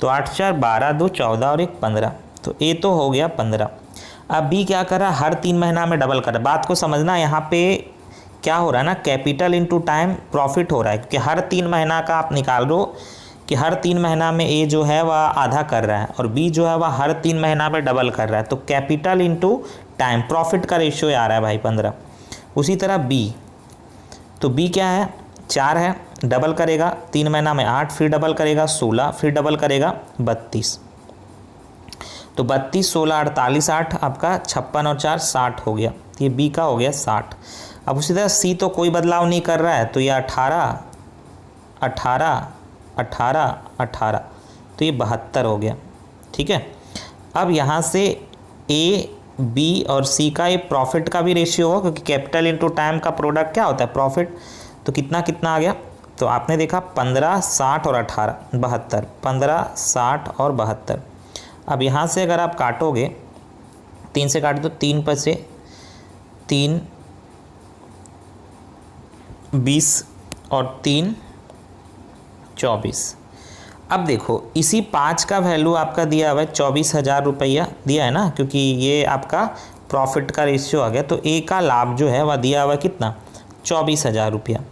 तो 8 4 12 2 14 और 1 15, तो ए तो हो गया 15। अब बी क्या कर रहा है, हर 3 महीना में डबल कर रहा है। बात को समझना, यहाँ पे क्या हो रहा है ना, कैपिटल इनटू टाइम प्रॉफिट हो रहा है, क्योंकि हर 3 महीना का आप निकाल दो कि हर 3 महीना में ए जो है वह आधा कर रहा है और बी जो है वह हर 3 महीना में डबल कर रहा है। तो कैपिटल इनटू टाइम प्रॉफिट का रेशियो आ रहा है भाई 15। उसी तरह बी, तो बी क्या है, 4 है, डबल करेगा 3 महीना में 8, फिर डबल करेगा 16, फिर डबल करेगा 32। तो 32, 16, 48, 8 आपका 56 और 4 60 हो गया। ये बी का हो गया 60। अब उसी तरह सी तो कोई बदलाव नहीं कर रहा है, तो ये 18, 18, 18, 18, तो ये 72 हो गया। ठीक है, अब यहाँ से ए, बी और सी का ये प्रॉफिट का भी रेशियो होगा, क्योंकि कैपिटल इनटू टाइम का प्रोडक्ट क्या होता है, प्रॉफिट। तो कितना कितना आ गया, तो आपने देखा 15, 60 और 18, 72, 15, 60 और 72। अब यहाँ से अगर आप काटोगे 3 से काटो तो 3 पर से 3, 20 और 3, 24। अब देखो इसी 5 का वैल्यू आपका दिया हुआ है 24,000 रुपया दिया है ना, क्योंकि ये आपका प्रॉफिट का रेशियो आ गया। तो ए का लाभ जो है वह दिया हुआ है कितना, 24,000 रुपया।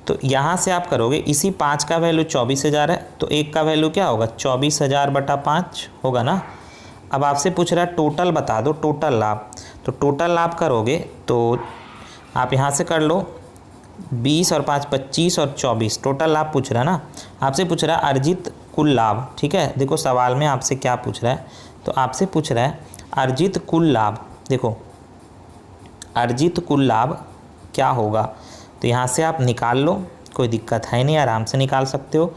तो यहाँ से आप करोगे, इसी 5 का वैल्यू 24,000 है, तो एक का वैल्यू क्या होगा, 24,000 बटा 5 होगा ना। अब आपसे पूछ रहा है टोटल बता दो, टोटल लाभ। तो टोटल लाभ करोगे तो आप यहाँ से कर लो, 20 और 5 25 और 24, टोटल लाभ पूछ रहा है ना। आपसे पूछ रहा है अर्जित कुल लाभ। ठीक है, देखो सवाल में आपसे क्या पूछ रहा है, तो आपसे पूछ रहा है अर्जित कुल लाभ। देखो अर्जित कुल लाभ क्या होगा, तो यहाँ से आप निकाल लो, कोई दिक्कत है नहीं, आराम से निकाल सकते हो।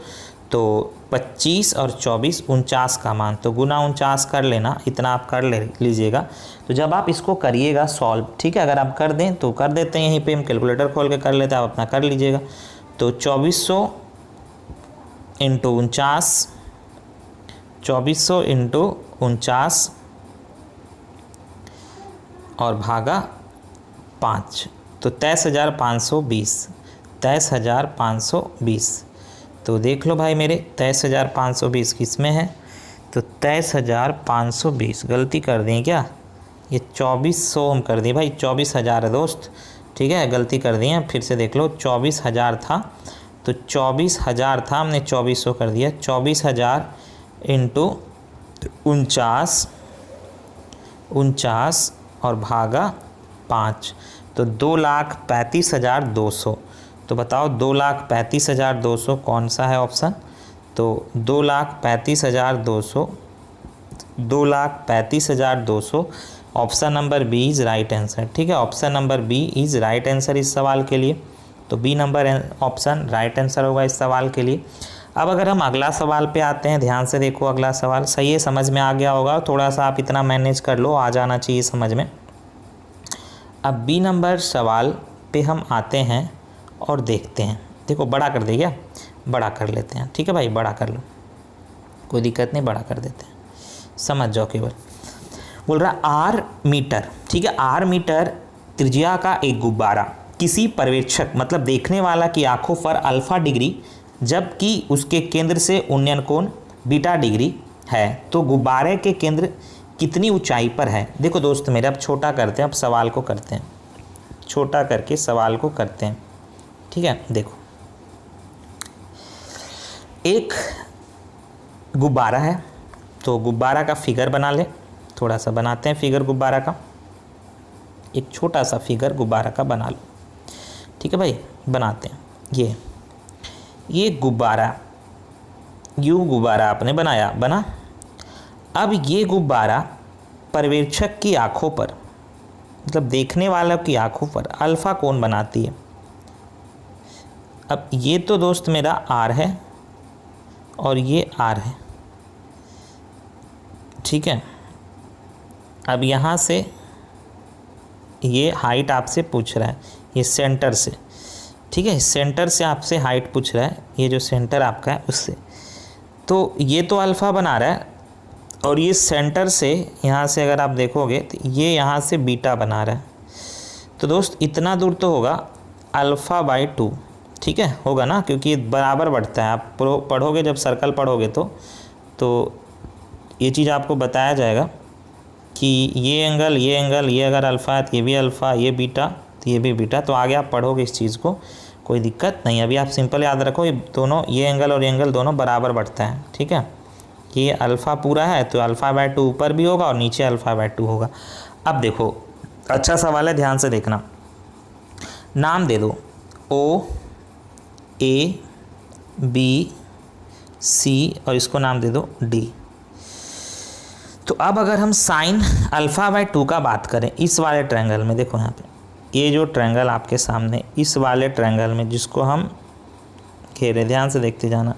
तो 25 और 24, 49 का मान, तो गुना 49 कर लेना, इतना आप कर लीजिएगा। तो जब आप इसको करिएगा सॉल्व, ठीक है, अगर आप कर दें तो कर देते हैं, यहीं पे हम कैलकुलेटर खोल के कर लेते हैं, आप अपना कर लीजिएगा। तो 2400 इंटू 49, 2400 इंटू 49 और भागा 5, तो 23,520, 23,520। तो देख लो भाई मेरे, 23,520 किस में है, तो 23,520 गलती कर दी क्या, ये 2400 हम कर दिए भाई, 24,000 है दोस्त। ठीक है, गलती कर दी है, फिर से देख लो, 24,000 था, तो 24,000 था, हमने 2400 कर दिया। 24,000 इंटू 49 और भागा 5, तो 2,35,200। तो बताओ 2,35,200 कौन सा है ऑप्शन, तो 2,35,200, 2,35,200 option number B is right answer. ठीक है, option number B is right answer इस सवाल के लिए। तो B number option right answer होगा इस सवाल के लिए। अब अगर हम अगला सवाल पे आते हैं, ध्यान से देखो, अगला सवाल सही है, समझ में आ गया होगा, थोड़ा सा आप इतना मैनेज कर लो, आ जाना चाहिए समझ में। अब बी नंबर सवाल पे हम आते हैं और देखते हैं। देखो बड़ा कर दे, क्या बड़ा कर लेते हैं, ठीक है भाई, बड़ा कर लो, कोई दिक्कत नहीं, बड़ा कर देते हैं, समझ जाओ केवल। बोल रहा आर मीटर, ठीक है, आर मीटर त्रिज्या का एक गुब्बारा किसी पर्यवेक्षक मतलब देखने वाला की आंखों पर अल्फा डिग्री जबकि उसके केंद्र से उन्नयन कोण बीटा डिग्री है, तो गुब्बारे के केंद्र कितनी ऊंचाई पर है। देखो दोस्त मेरे, अब छोटा करते हैं, अब सवाल को करते हैं, छोटा करके सवाल को करते हैं। ठीक है, देखो एक गुब्बारा है, तो गुब्बारा का फिगर बना ले, थोड़ा सा बनाते हैं फिगर गुब्बारा का, एक छोटा सा फिगर गुब्बारा का बना लो। ठीक है भाई, बनाते हैं। ये गुब्बारा, यूँ गुब्बारा आपने बनाया, बना। अब ये गुब्बारा पर्यवेक्षक की आंखों पर मतलब देखने वालों की आंखों पर अल्फा कोण बनाती है। अब ये तो दोस्त मेरा आर है और ये आर है, ठीक है। अब यहाँ से ये हाइट आपसे पूछ रहा है, ये सेंटर से, ठीक है, सेंटर से आपसे हाइट पूछ रहा है, ये जो सेंटर आपका है उससे। तो ये तो अल्फ़ा बना रहा है और ये सेंटर से यहाँ से अगर आप देखोगे तो ये यहाँ से बीटा बना रहा है। तो दोस्त इतना दूर तो होगा अल्फ़ा बाई 2, ठीक है, होगा ना, क्योंकि ये बराबर बढ़ता है। आप पढ़ोगे जब सर्कल पढ़ोगे तो ये चीज़ आपको बताया जाएगा कि ये एंगल ये अगर अल्फ़ा है तो ये भी अल्फ़ा, ये बीटा तो ये भी बीटा। तो आगे आप पढ़ोगे इस चीज़ को, कोई दिक्कत नहीं। अभी आप सिंपल याद रखो, ये दोनों, ये एंगल और ये एंगल दोनों बराबर बढ़ता है, ठीक है। ये अल्फ़ा पूरा है तो अल्फ़ा बाय 2 ऊपर भी होगा और नीचे अल्फ़ा बाय 2 होगा। अब देखो अच्छा सवाल है, ध्यान से देखना। नाम दे दो O ए बी सी और इसको नाम दे दो डी। तो अब अगर हम साइन अल्फ़ा बाय 2 का बात करें इस वाले ट्रायंगल में, देखो यहाँ पे ये जो ट्रायंगल आपके सामने इस वाले ट्रायंगल में जिसको हम घेरे, ध्यान से देखते जाना,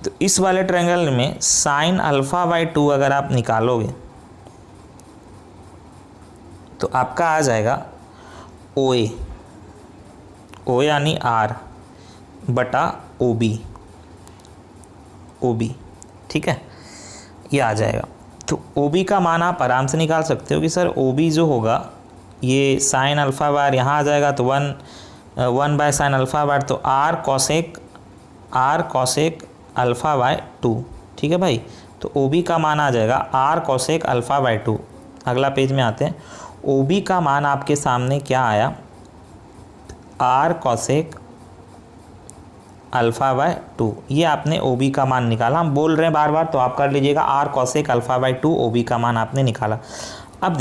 तो इस वाले ट्रायंगल में साइन अल्फ़ा बाय 2 अगर आप निकालोगे तो आपका आ जाएगा ओ ए, ओ यानी आर बटा ओ बी, ओ बी, ठीक है, ये आ जाएगा। तो ओ बी का मान आप आराम से निकाल सकते हो कि सर ओ बी जो होगा ये साइन अल्फ़ा बार यहाँ आ जाएगा तो 1 बाय साइन अल्फ़ा बार, तो आर कॉसेक अल्फ़ा बाय 2, ठीक है भाई। तो ओ बी का मान आ जाएगा आर कॉसेक अल्फ़ा बाय 2। अगला पेज में आते हैं, ओ बी का मान आपके सामने क्या आया, आर कॉसेक अल्फ़ा बाय 2। ये आपने ओ बी का मान निकाला, हम बोल रहे हैं बार बार तो आप कर लीजिएगा, R cosec alpha by 2 O B का मान आपने निकाला। अब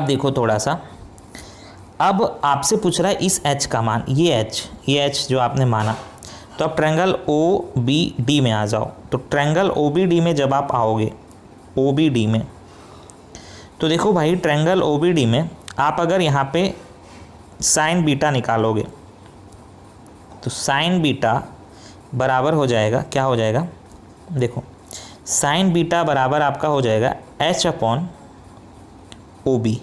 देखो थोड़ा सा, अब आपसे पूछ रहा है इस एच का मान, ये एच जो आपने माना, तो अब ट्रायंगल ओ बी डी में आ जाओ। तो ट्रायंगल ओ बी डी में जब आप आओगे, ओ बी डी में, तो देखो भाई ट्रायंगल ओ बी डी में आप अगर यहाँ पे साइन बीटा निकालोगे तो साइन बीटा बराबर हो जाएगा, क्या हो जाएगा, देखो साइन बीटा बराबर आपका हो जाएगा H upon O B,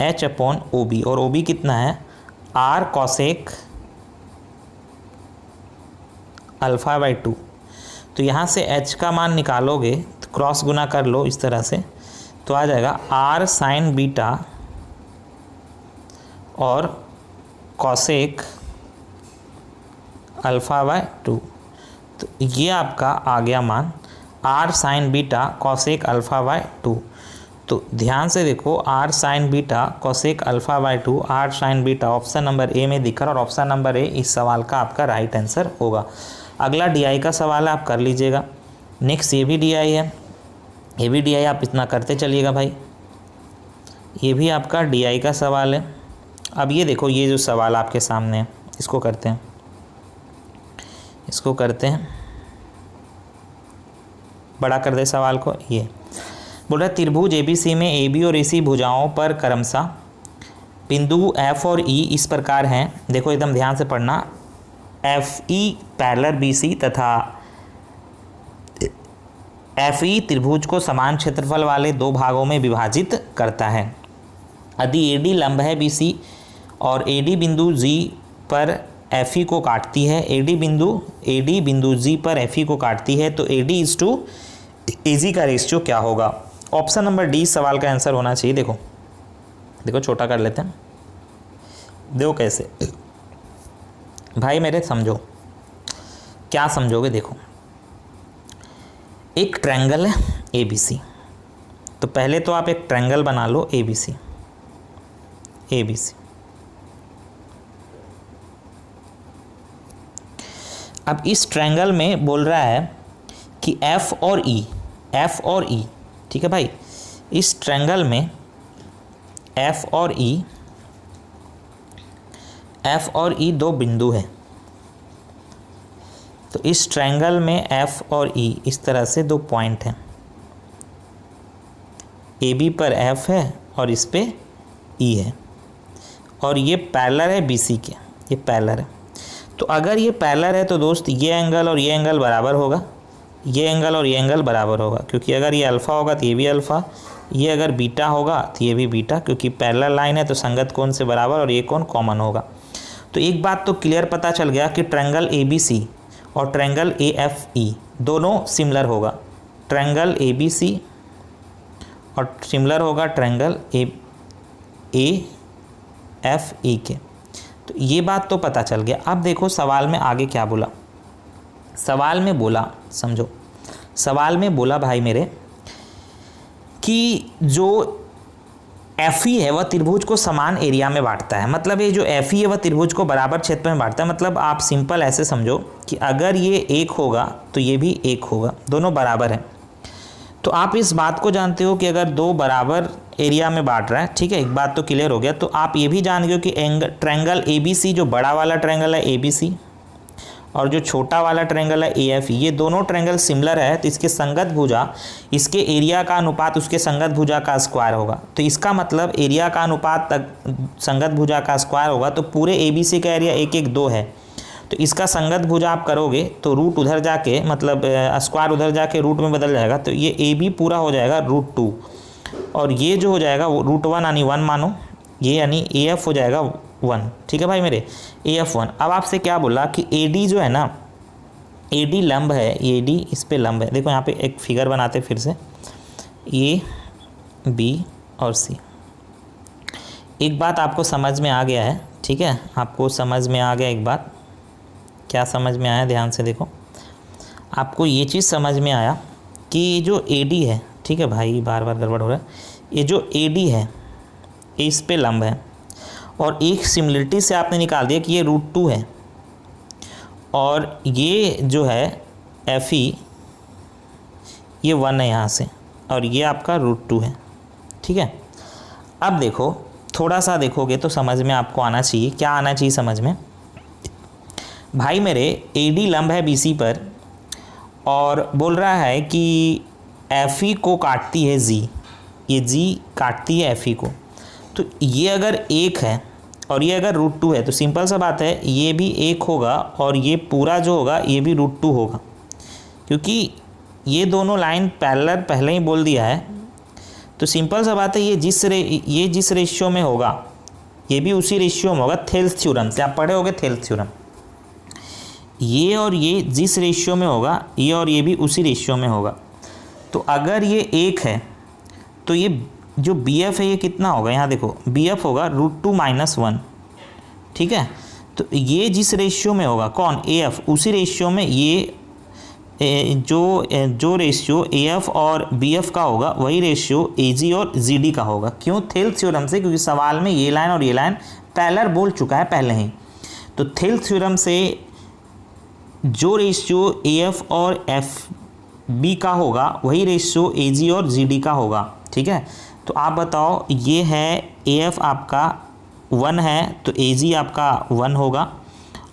H upon O B, और ओ बी कितना है, आर कॉसेक अल्फ़ा बाय 2। तो यहाँ से एच का मान निकालोगे तो क्रॉस गुना कर लो इस तरह से, तो आ जाएगा आर साइन बीटा और कॉसेक अल्फ़ा बाय 2। तो ये आपका आ गया मान R sine beta cosec alpha by 2। तो ध्यान से देखो, R sine beta cosec alpha by 2, R sine beta option number A में दिख रहा और ऑप्शन नंबर ए इस सवाल का आपका राइट आंसर होगा। अगला डी का सवाल है, आप कर लीजिएगा। नेक्स्ट ये भी डी है, ये भी डी आप इतना करते चलिएगा भाई, ये भी आपका डी का सवाल है। अब ये देखो, ये जो सवाल आपके सामने है इसको करते हैं, बड़ा कर दे सवाल को। ये बोल रहा है त्रिभुज ABC में AB और AC भुजाओं पर क्रमशः बिंदु F और E इस प्रकार हैं, देखो एकदम ध्यान से पढ़ना, FE पैरेलल BC तथा FE त्रिभुज को समान क्षेत्रफल वाले दो भागों में विभाजित करता है। यदि AD लंब है BC और AD बिंदु G पर FE को काटती है, AD बिंदु G पर FE को काटती है, तो AD इज टू AG का रेशियो क्या होगा। ऑप्शन नंबर डी सवाल का आंसर होना चाहिए। देखो छोटा कर लेते हैं, देखो कैसे भाई मेरे समझो, क्या समझोगे। देखो एक ट्रायंगल है ABC, तो पहले तो आप एक ट्रायंगल बना लो ABC। अब इस ट्रायंगल में बोल रहा है कि F और E, ठीक है भाई, इस ट्रायंगल में F और E दो बिंदु हैं। तो इस ट्रायंगल में F और E इस तरह से दो पॉइंट हैं, AB पर F है और इस पे E है, और ये पैरेलल है BC के, ये पैरेलल है। तो अगर ये पैरेलल है तो दोस्त ये एंगल और ये एंगल बराबर होगा, ये एंगल और ये एंगल बराबर होगा, क्योंकि अगर ये अल्फ़ा होगा तो ये भी अल्फ़ा, ये अगर बीटा होगा तो ये भी बीटा, क्योंकि पैरेलल लाइन है तो संगत कोण से बराबर और ये कोण कॉमन होगा। तो एक बात तो क्लियर पता चल गया कि ट्रायंगल ABC और ट्रायंगल AFE दोनों सिमिलर होगा, ट्रायंगल ABC और सिमिलर होगा ट्रायंगल AFE के। तो ये बात तो पता चल गया। अब देखो सवाल में आगे क्या बोला, सवाल में बोला, समझो, सवाल में बोला भाई मेरे कि जो FE है वह त्रिभुज को समान एरिया में बांटता है। मतलब ये जो FE है वह त्रिभुज को बराबर क्षेत्र में बांटता है। मतलब आप सिंपल ऐसे समझो कि अगर ये एक होगा तो ये भी एक होगा, दोनों बराबर हैं। तो आप इस बात को जानते हो कि अगर दो बराबर एरिया में बांट रहा है, ठीक है। एक बात तो क्लियर हो गया। तो आप ये भी जान गए हो कि ट्रायंगल ABC, जो बड़ा वाला ट्रायंगल है ABC और जो छोटा वाला ट्रायंगल है AF, ये दोनों ट्रायंगल सिमिलर है, तो इसके संगत भुजा, इसके एरिया का अनुपात उसके संगत भुजा का स्क्वायर होगा। तो इसका मतलब एरिया का अनुपात संगत भुजा का स्क्वायर होगा। तो पूरे ABC का एरिया 1 1 2 है, तो इसका संगत भुजा आप करोगे तो रूट उधर जाके, मतलब स्क्वायर उधर जाके रूट में बदल जाएगा, तो ये AB पूरा हो जाएगा √2, और ये जो हो जाएगा वो √1 यानी 1 मानो, ये यानी AF हो जाएगा 1, ठीक है भाई मेरे, AF 1। अब आपसे क्या बोला कि AD जो है ना, AD लंब है, AD इस पे लंब है। देखो यहाँ पे एक फिगर बनाते फिर से, A B और C। एक बात आपको समझ में आ गया है, ठीक है, आपको समझ में आ गया एक बात, क्या समझ में आया, ध्यान से देखो। आपको ये चीज़ समझ में आया कि जो AD है, ठीक है भाई, बार बार गड़बड़ हो रहा है, ये जो AD है ये इस पे लंब है, और एक सिमिलरिटी से आपने निकाल दिया कि ये √2 है, और ये जो है FE ये 1 है यहाँ से, और ये आपका √2 है, ठीक है। अब देखो, थोड़ा सा देखोगे तो समझ में आपको आना चाहिए, क्या आना चाहिए समझ में भाई मेरे। AD लंब है BC पर और बोल रहा है कि FE को काटती है G, ये G काटती है FE को। तो ये अगर 1 है और ये अगर √2 है, तो सिंपल सा बात है, ये भी 1 होगा और ये पूरा जो होगा ये भी √2 होगा, क्योंकि ये दोनों लाइन पैरेलल पहले ही बोल दिया है। तो सिंपल सा बात है, ये जिस रेशियो में होगा ये भी उसी रेशियो में होगा, थेल्स थ्योरम से आप पढ़े होगे, थेल्स थ्योरम। ये और ये जिस रेशियो में होगा, ये और ये भी उसी रेशियो में होगा। तो अगर ये 1 है तो ये जो BF है ये कितना होगा, यहाँ देखो BF होगा √2 - 1, ठीक है। तो ये जिस रेशियो में होगा, कौन, AF, उसी रेशियो में ये जो रेशियो AF और BF का होगा वही रेशियो AG और GD का होगा। क्यों, थेल्स थ्योरम से, क्योंकि सवाल में ये लाइन और ये लाइन पैरेलल बोल चुका है पहले ही। तो थेल्स थ्योरम से जो रेशियो AF और FB का होगा वही रेशियो AG और GD का होगा, ठीक है। तो आप बताओ, ये है AF आपका 1 है तो AG आपका 1 होगा,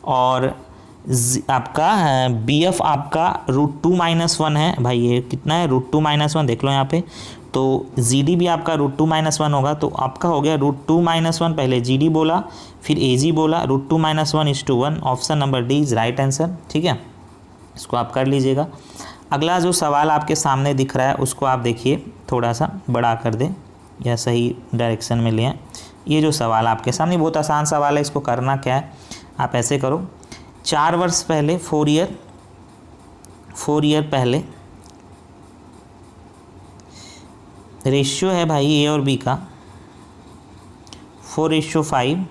और आपका BF आपका √2 - 1 है भाई, ये कितना है, √2 - 1 देख लो यहाँ पे। तो GD भी आपका √2 - 1 होगा, तो आपका हो गया √2 - 1, पहले GD बोला फिर AG बोला, √2 - 1:1। Option number D is right answer, ठीक है, इसको आप कर लीजिएगा। अगला जो सवाल आपके सामने दिख रहा है उसको आप देखिए, थोड़ा सा बड़ा कर दें या सही डायरेक्शन में लें। ये जो सवाल आपके सामने बहुत आसान सवाल है, इसको करना क्या है, आप ऐसे करो, 4 वर्ष पहले, 4 ईयर पहले रेशियो है भाई A और B का 4:5।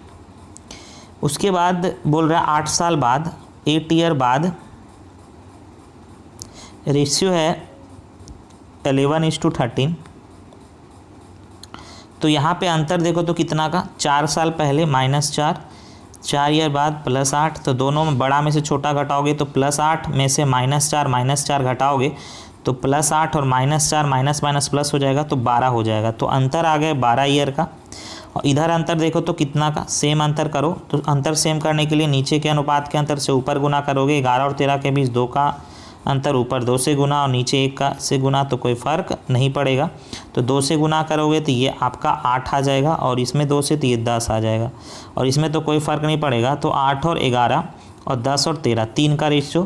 उसके बाद बोल रहा है 8 साल बाद, 8 ईयर बाद रेशियो है 11:13। तो यहाँ पे अंतर देखो तो कितना का, 4 साल पहले -4, 4 ईयर बाद +8। तो दोनों में बड़ा में से छोटा घटाओगे तो +8 में से -4 घटाओगे तो +8 और -4 माइनस माइनस प्लस हो जाएगा तो 12 हो जाएगा। तो अंतर आ गया 12 ईयर का। और इधर अंतर देखो तो कितना का, सेम अंतर करो। तो अंतर सेम करने के लिए नीचे के अनुपात के अंतर से ऊपर गुना करोगे। 11 और 13 के बीच 2 का अंतर, ऊपर 2 से गुना और नीचे 1 का से गुना, तो कोई फ़र्क नहीं पड़ेगा। तो 2 से गुना करोगे तो ये आपका 8 आ जाएगा, और इसमें 2 से तो ये 10 आ जाएगा, और इसमें तो कोई फ़र्क नहीं पड़ेगा। तो 8 और 11 और 10 और 13 3 का रेशियो,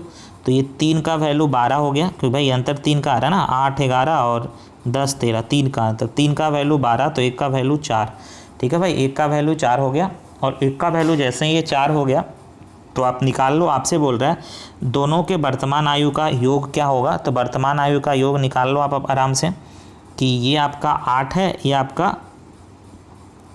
तो ये 3 का वैल्यू 12 हो गया, क्योंकि भाई अंतर 3 का आ रहा है ना, 8 11 और 10 13 3 का अंतर, 3 का वैल्यू 12 तो 1 का वैल्यू 4। ठीक है भाई, 1 का वैल्यू 4 हो गया। और 1 का वैल्यू जैसे ही ये 4 हो गया तो आप निकाल लो। आपसे बोल रहा है दोनों के वर्तमान आयु का योग क्या होगा, तो वर्तमान आयु का योग निकाल लो आप आराम से, कि ये आपका 8 है, ये आपका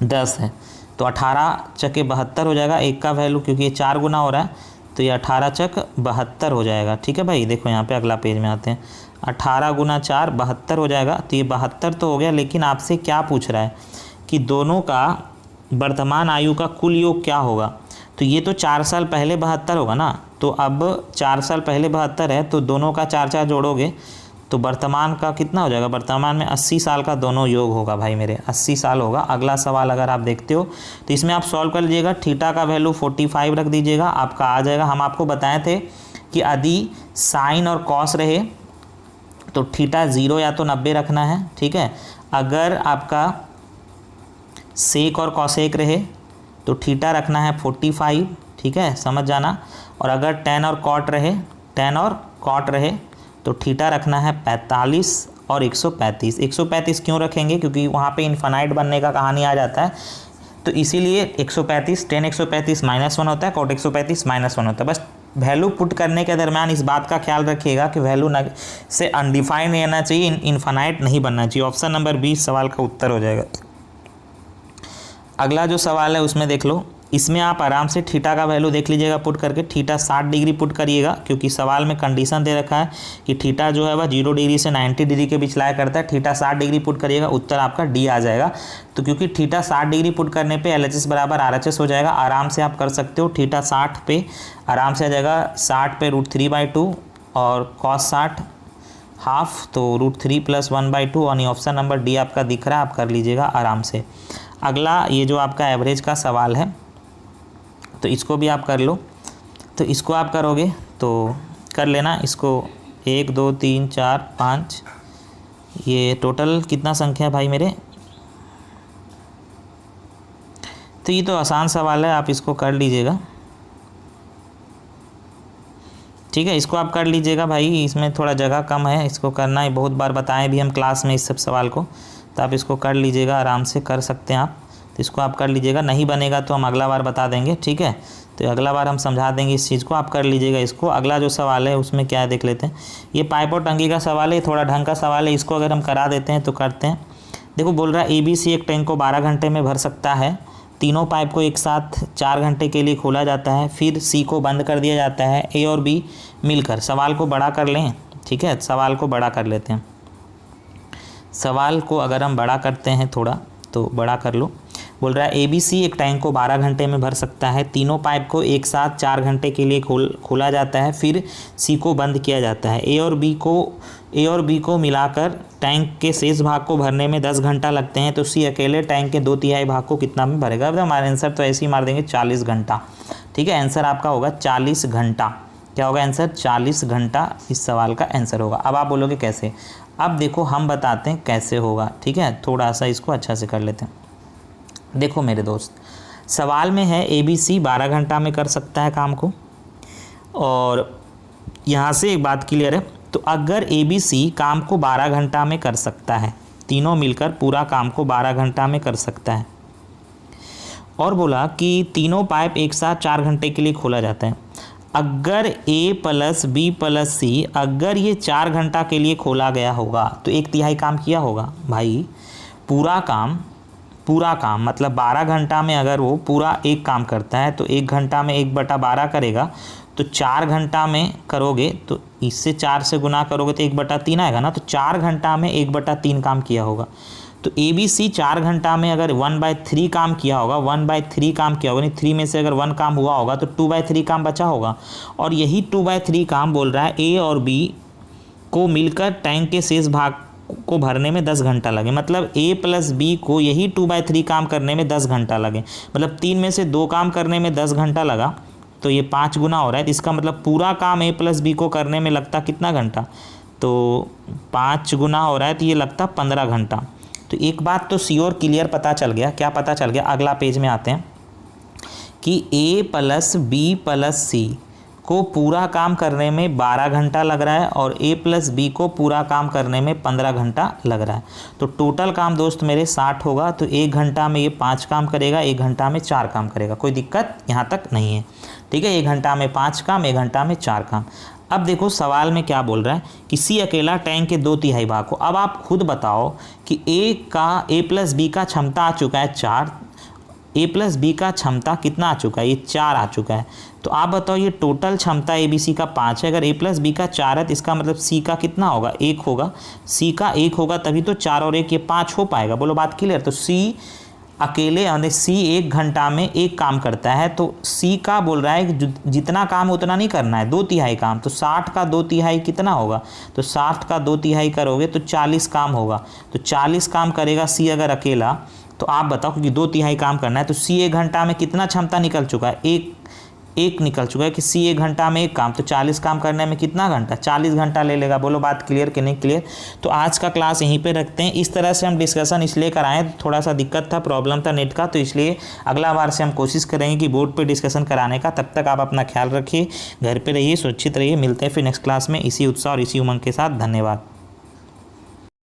10 है। तो 18 चके 72 हो जाएगा। 1 का वैल्यू क्योंकि ये 4 गुना हो रहा है तो ये 18 चक 72 हो जाएगा। ठीक है भाई, देखो यहाँ पे अगला पेज में आते हैं। 18 गुना 4 72 हो जाएगा। तो ये 72 तो हो गया, लेकिन आपसे क्या पूछ रहा है कि दोनों का वर्तमान आयु का कुल योग क्या होगा। तो ये तो 4 साल पहले 72 होगा ना, तो अब 4 साल पहले 72 है तो दोनों का 4 4 जोड़ोगे तो वर्तमान का कितना हो जाएगा, वर्तमान में 80 साल का दोनों योग होगा भाई मेरे, 80 साल होगा। अगला सवाल अगर आप देखते हो तो इसमें आप सॉल्व कर लीजिएगा, थीटा का वैल्यू 45 रख दीजिएगा, आपका आ जाएगा। हम आपको बताए थे कि यदि साइन और कॉस रहे तो थीटा 0 या तो 90 रखना है, ठीक है। अगर आपका सेक और कॉसेक रहे तो थीटा रखना है 45, ठीक है, समझ जाना। और अगर टेन और कॉट रहे तो थीटा रखना है 45 और 135। 135 क्यों रखेंगे, क्योंकि वहाँ पे इन्फानाइट बनने का कहानी आ जाता है, तो इसीलिए 135, टेन 135 -1 होता है, कॉट 135 -1 होता है। बस वैल्यू पुट करने के दरमियान इस बात का ख्याल रखिएगा कि वैल्यू से अनडिफाइंड रहना चाहिए, इन्फानाइट नहीं बनना चाहिए। ऑप्शन नंबर 20 सवाल का उत्तर हो जाएगा। अगला जो सवाल है उसमें देख लो, इसमें आप आराम से थीटा का वैल्यू देख लीजिएगा पुट करके। थीटा 60 डिग्री पुट करिएगा, क्योंकि सवाल में कंडीशन दे रखा है कि थीटा जो है वह 0 डिग्री से 90 डिग्री के बीच लाया करता है। थीटा 60 डिग्री पुट करिएगा, उत्तर आपका डी आ जाएगा। तो क्योंकि थीटा 60 डिग्री पुट करने पे LHS बराबर RHS हो जाएगा, आराम से आप कर सकते हो। थीटा 60 पे आराम से आ जाएगा, 60 पे √3/2 और cos 60 हाफ, तो √3 + 1/2। और ऑप्शन नंबर डी आपका दिख रहा है, आप कर लीजिएगा आराम से। अगला ये जो आपका एवरेज का सवाल है तो इसको भी आप कर लो। तो इसको आप करोगे तो कर लेना इसको, 1 2 3 4 5, ये टोटल कितना संख्या है भाई मेरे। तो ये तो आसान सवाल है, आप इसको कर लीजिएगा, ठीक है। इसको आप कर लीजिएगा भाई, इसमें थोड़ा जगह कम है, इसको करना है, बहुत बार बताएं भी हम क्लास में इस सब सवाल को, तो आप इसको कर लीजिएगा, आराम से कर सकते हैं आप। तो इसको आप कर लीजिएगा, नहीं बनेगा तो हम अगला बार बता देंगे, ठीक है। तो अगला बार हम समझा देंगे इस चीज़ को, आप कर लीजिएगा इसको। अगला जो सवाल है उसमें क्या है देख लेते हैं। ये पाइप और टंकी का सवाल है, थोड़ा ढंग का सवाल है, इसको अगर हम करा देते हैं तो करते हैं। देखो बोल रहा है ABC एक टैंक को 12 घंटे में भर सकता है। तीनों पाइप को एक साथ 4 घंटे के लिए खोला जाता है, फिर C को बंद कर दिया जाता है, A और B मिलकर। सवाल को बड़ा कर लें, ठीक है, सवाल को बड़ा कर लेते हैं। सवाल को अगर हम बड़ा करते हैं थोड़ा, तो बड़ा कर लो। बोल रहा है ABC एक टैंक को 12 घंटे में भर सकता है। तीनों पाइप को एक साथ 4 घंटे के लिए खोला जाता है, फिर C को बंद किया जाता है। A और B को मिलाकर टैंक के शेष भाग को भरने में 10 घंटा लगते हैं, तो C अकेले टैंक के 2/3 भाग को कितना में भरेगा। अब हमारा आंसर तो ऐसे ही मार देंगे 40 घंटा, ठीक है। आंसर आपका होगा 40 घंटा। क्या होगा आंसर, 40 घंटा इस सवाल का आंसर होगा। अब आप बोलोगे कैसे, अब देखो हम बताते हैं कैसे होगा, ठीक है। थोड़ा सा इसको अच्छा से कर लेते हैं। देखो मेरे दोस्त, सवाल में है ABC 12 घंटा में कर सकता है काम को, और यहाँ से एक बात क्लियर है। तो अगर ABC काम को 12 घंटा में कर सकता है, तीनों मिलकर पूरा काम को 12 घंटा में कर सकता है, और बोला कि तीनों पाइप एक साथ 4 घंटे के लिए खोला जाता है। अगर A + B + C अगर ये 4 घंटा के लिए खोला गया होगा तो 1/3 काम किया होगा भाई। पूरा काम मतलब 12 घंटा में अगर वो पूरा एक काम करता है तो 1 घंटा में 1/12 करेगा, तो 4 घंटा में करोगे तो इससे 4 से गुना करोगे तो 1/3 आएगा ना। तो 4 घंटा में 1/3 काम किया होगा। तो ABC 4 घंटा में अगर 1/3 काम किया होगा, 1/3 काम किया होगा, नहीं 3 में से अगर 1 काम हुआ होगा तो 2/3 काम बचा होगा। और यही 2/3 काम बोल रहा है A और B को मिलकर टैंक के शेष भाग को भरने में 10 घंटा लगे। मतलब A + B को यही 2/3 काम करने में 10 घंटा लगे। मतलब 3 में से 2 काम करने में 10 घंटा लगा, तो ये 5 गुना हो रहा है। तो इसका मतलब पूरा काम A + B को करने में लगता कितना घंटा, तो 5 गुना हो रहा है, तो ये लगता 15 घंटा। तो एक बात तो श्योर क्लियर पता चल गया। क्या पता चल गया, अगला पेज में आते हैं कि A + B + C को पूरा काम करने में 12 घंटा लग रहा है और A + B को पूरा काम करने में 15 घंटा लग रहा है। तो टोटल काम दोस्त मेरे 60 होगा। तो 1 घंटा में ये 5 काम करेगा, 1 घंटा में 4 काम करेगा, कोई दिक्कत यहाँ तक नहीं है, ठीक है। 1 घंटा में 5 काम, 1 घंटा में 4 काम। अब देखो सवाल में क्या बोल रहा है, किसी अकेला टैंक के 2/3 भाग को। अब आप खुद बताओ कि A + B का क्षमता आ चुका है 4, A + B का क्षमता कितना आ चुका है, ये 4 आ चुका है। तो आप बताओ ये टोटल क्षमता ABC का 5 है। अगर A + B का 4 है तो इसका मतलब C का कितना होगा, 1 होगा। C का 1 होगा तभी तो 4 और 1 ये 5 हो पाएगा। बोलो बात क्लियर। तो C अकेले यानी सी 1 घंटा में एक काम करता है, तो सी का बोल रहा है कि जितना काम है उतना नहीं करना है, 2/3 काम। तो 60 का 2/3 कितना होगा, तो 60 का 2/3 करोगे तो 40 काम होगा। तो 40 काम करेगा सी अगर अकेला, तो आप बताओ, क्योंकि 2/3 काम करना है, तो सी 1 घंटा में कितना क्षमता निकल चुका है, एक निकल चुका है कि सी 1 घंटा में एक काम, तो 40 काम करने में कितना घंटा, 40 घंटा ले लेगा। बोलो बात क्लियर कि नहीं क्लियर। तो आज का क्लास यहीं पे रखते हैं। इस तरह से हम डिस्कशन इसलिए कराएं, थोड़ा सा दिक्कत था, प्रॉब्लम था नेट का, तो इसलिए अगला बार से हम कोशिश करेंगे कि बोर्ड पे डिस्कशन कराने का। तब तक आप अपना ख्याल रखिए, घर पे रहिए, सुरक्षित रहिए। मिलते हैं फिर नेक्स्ट क्लास में इसी उत्साह और इसी उमंग के साथ। धन्यवाद।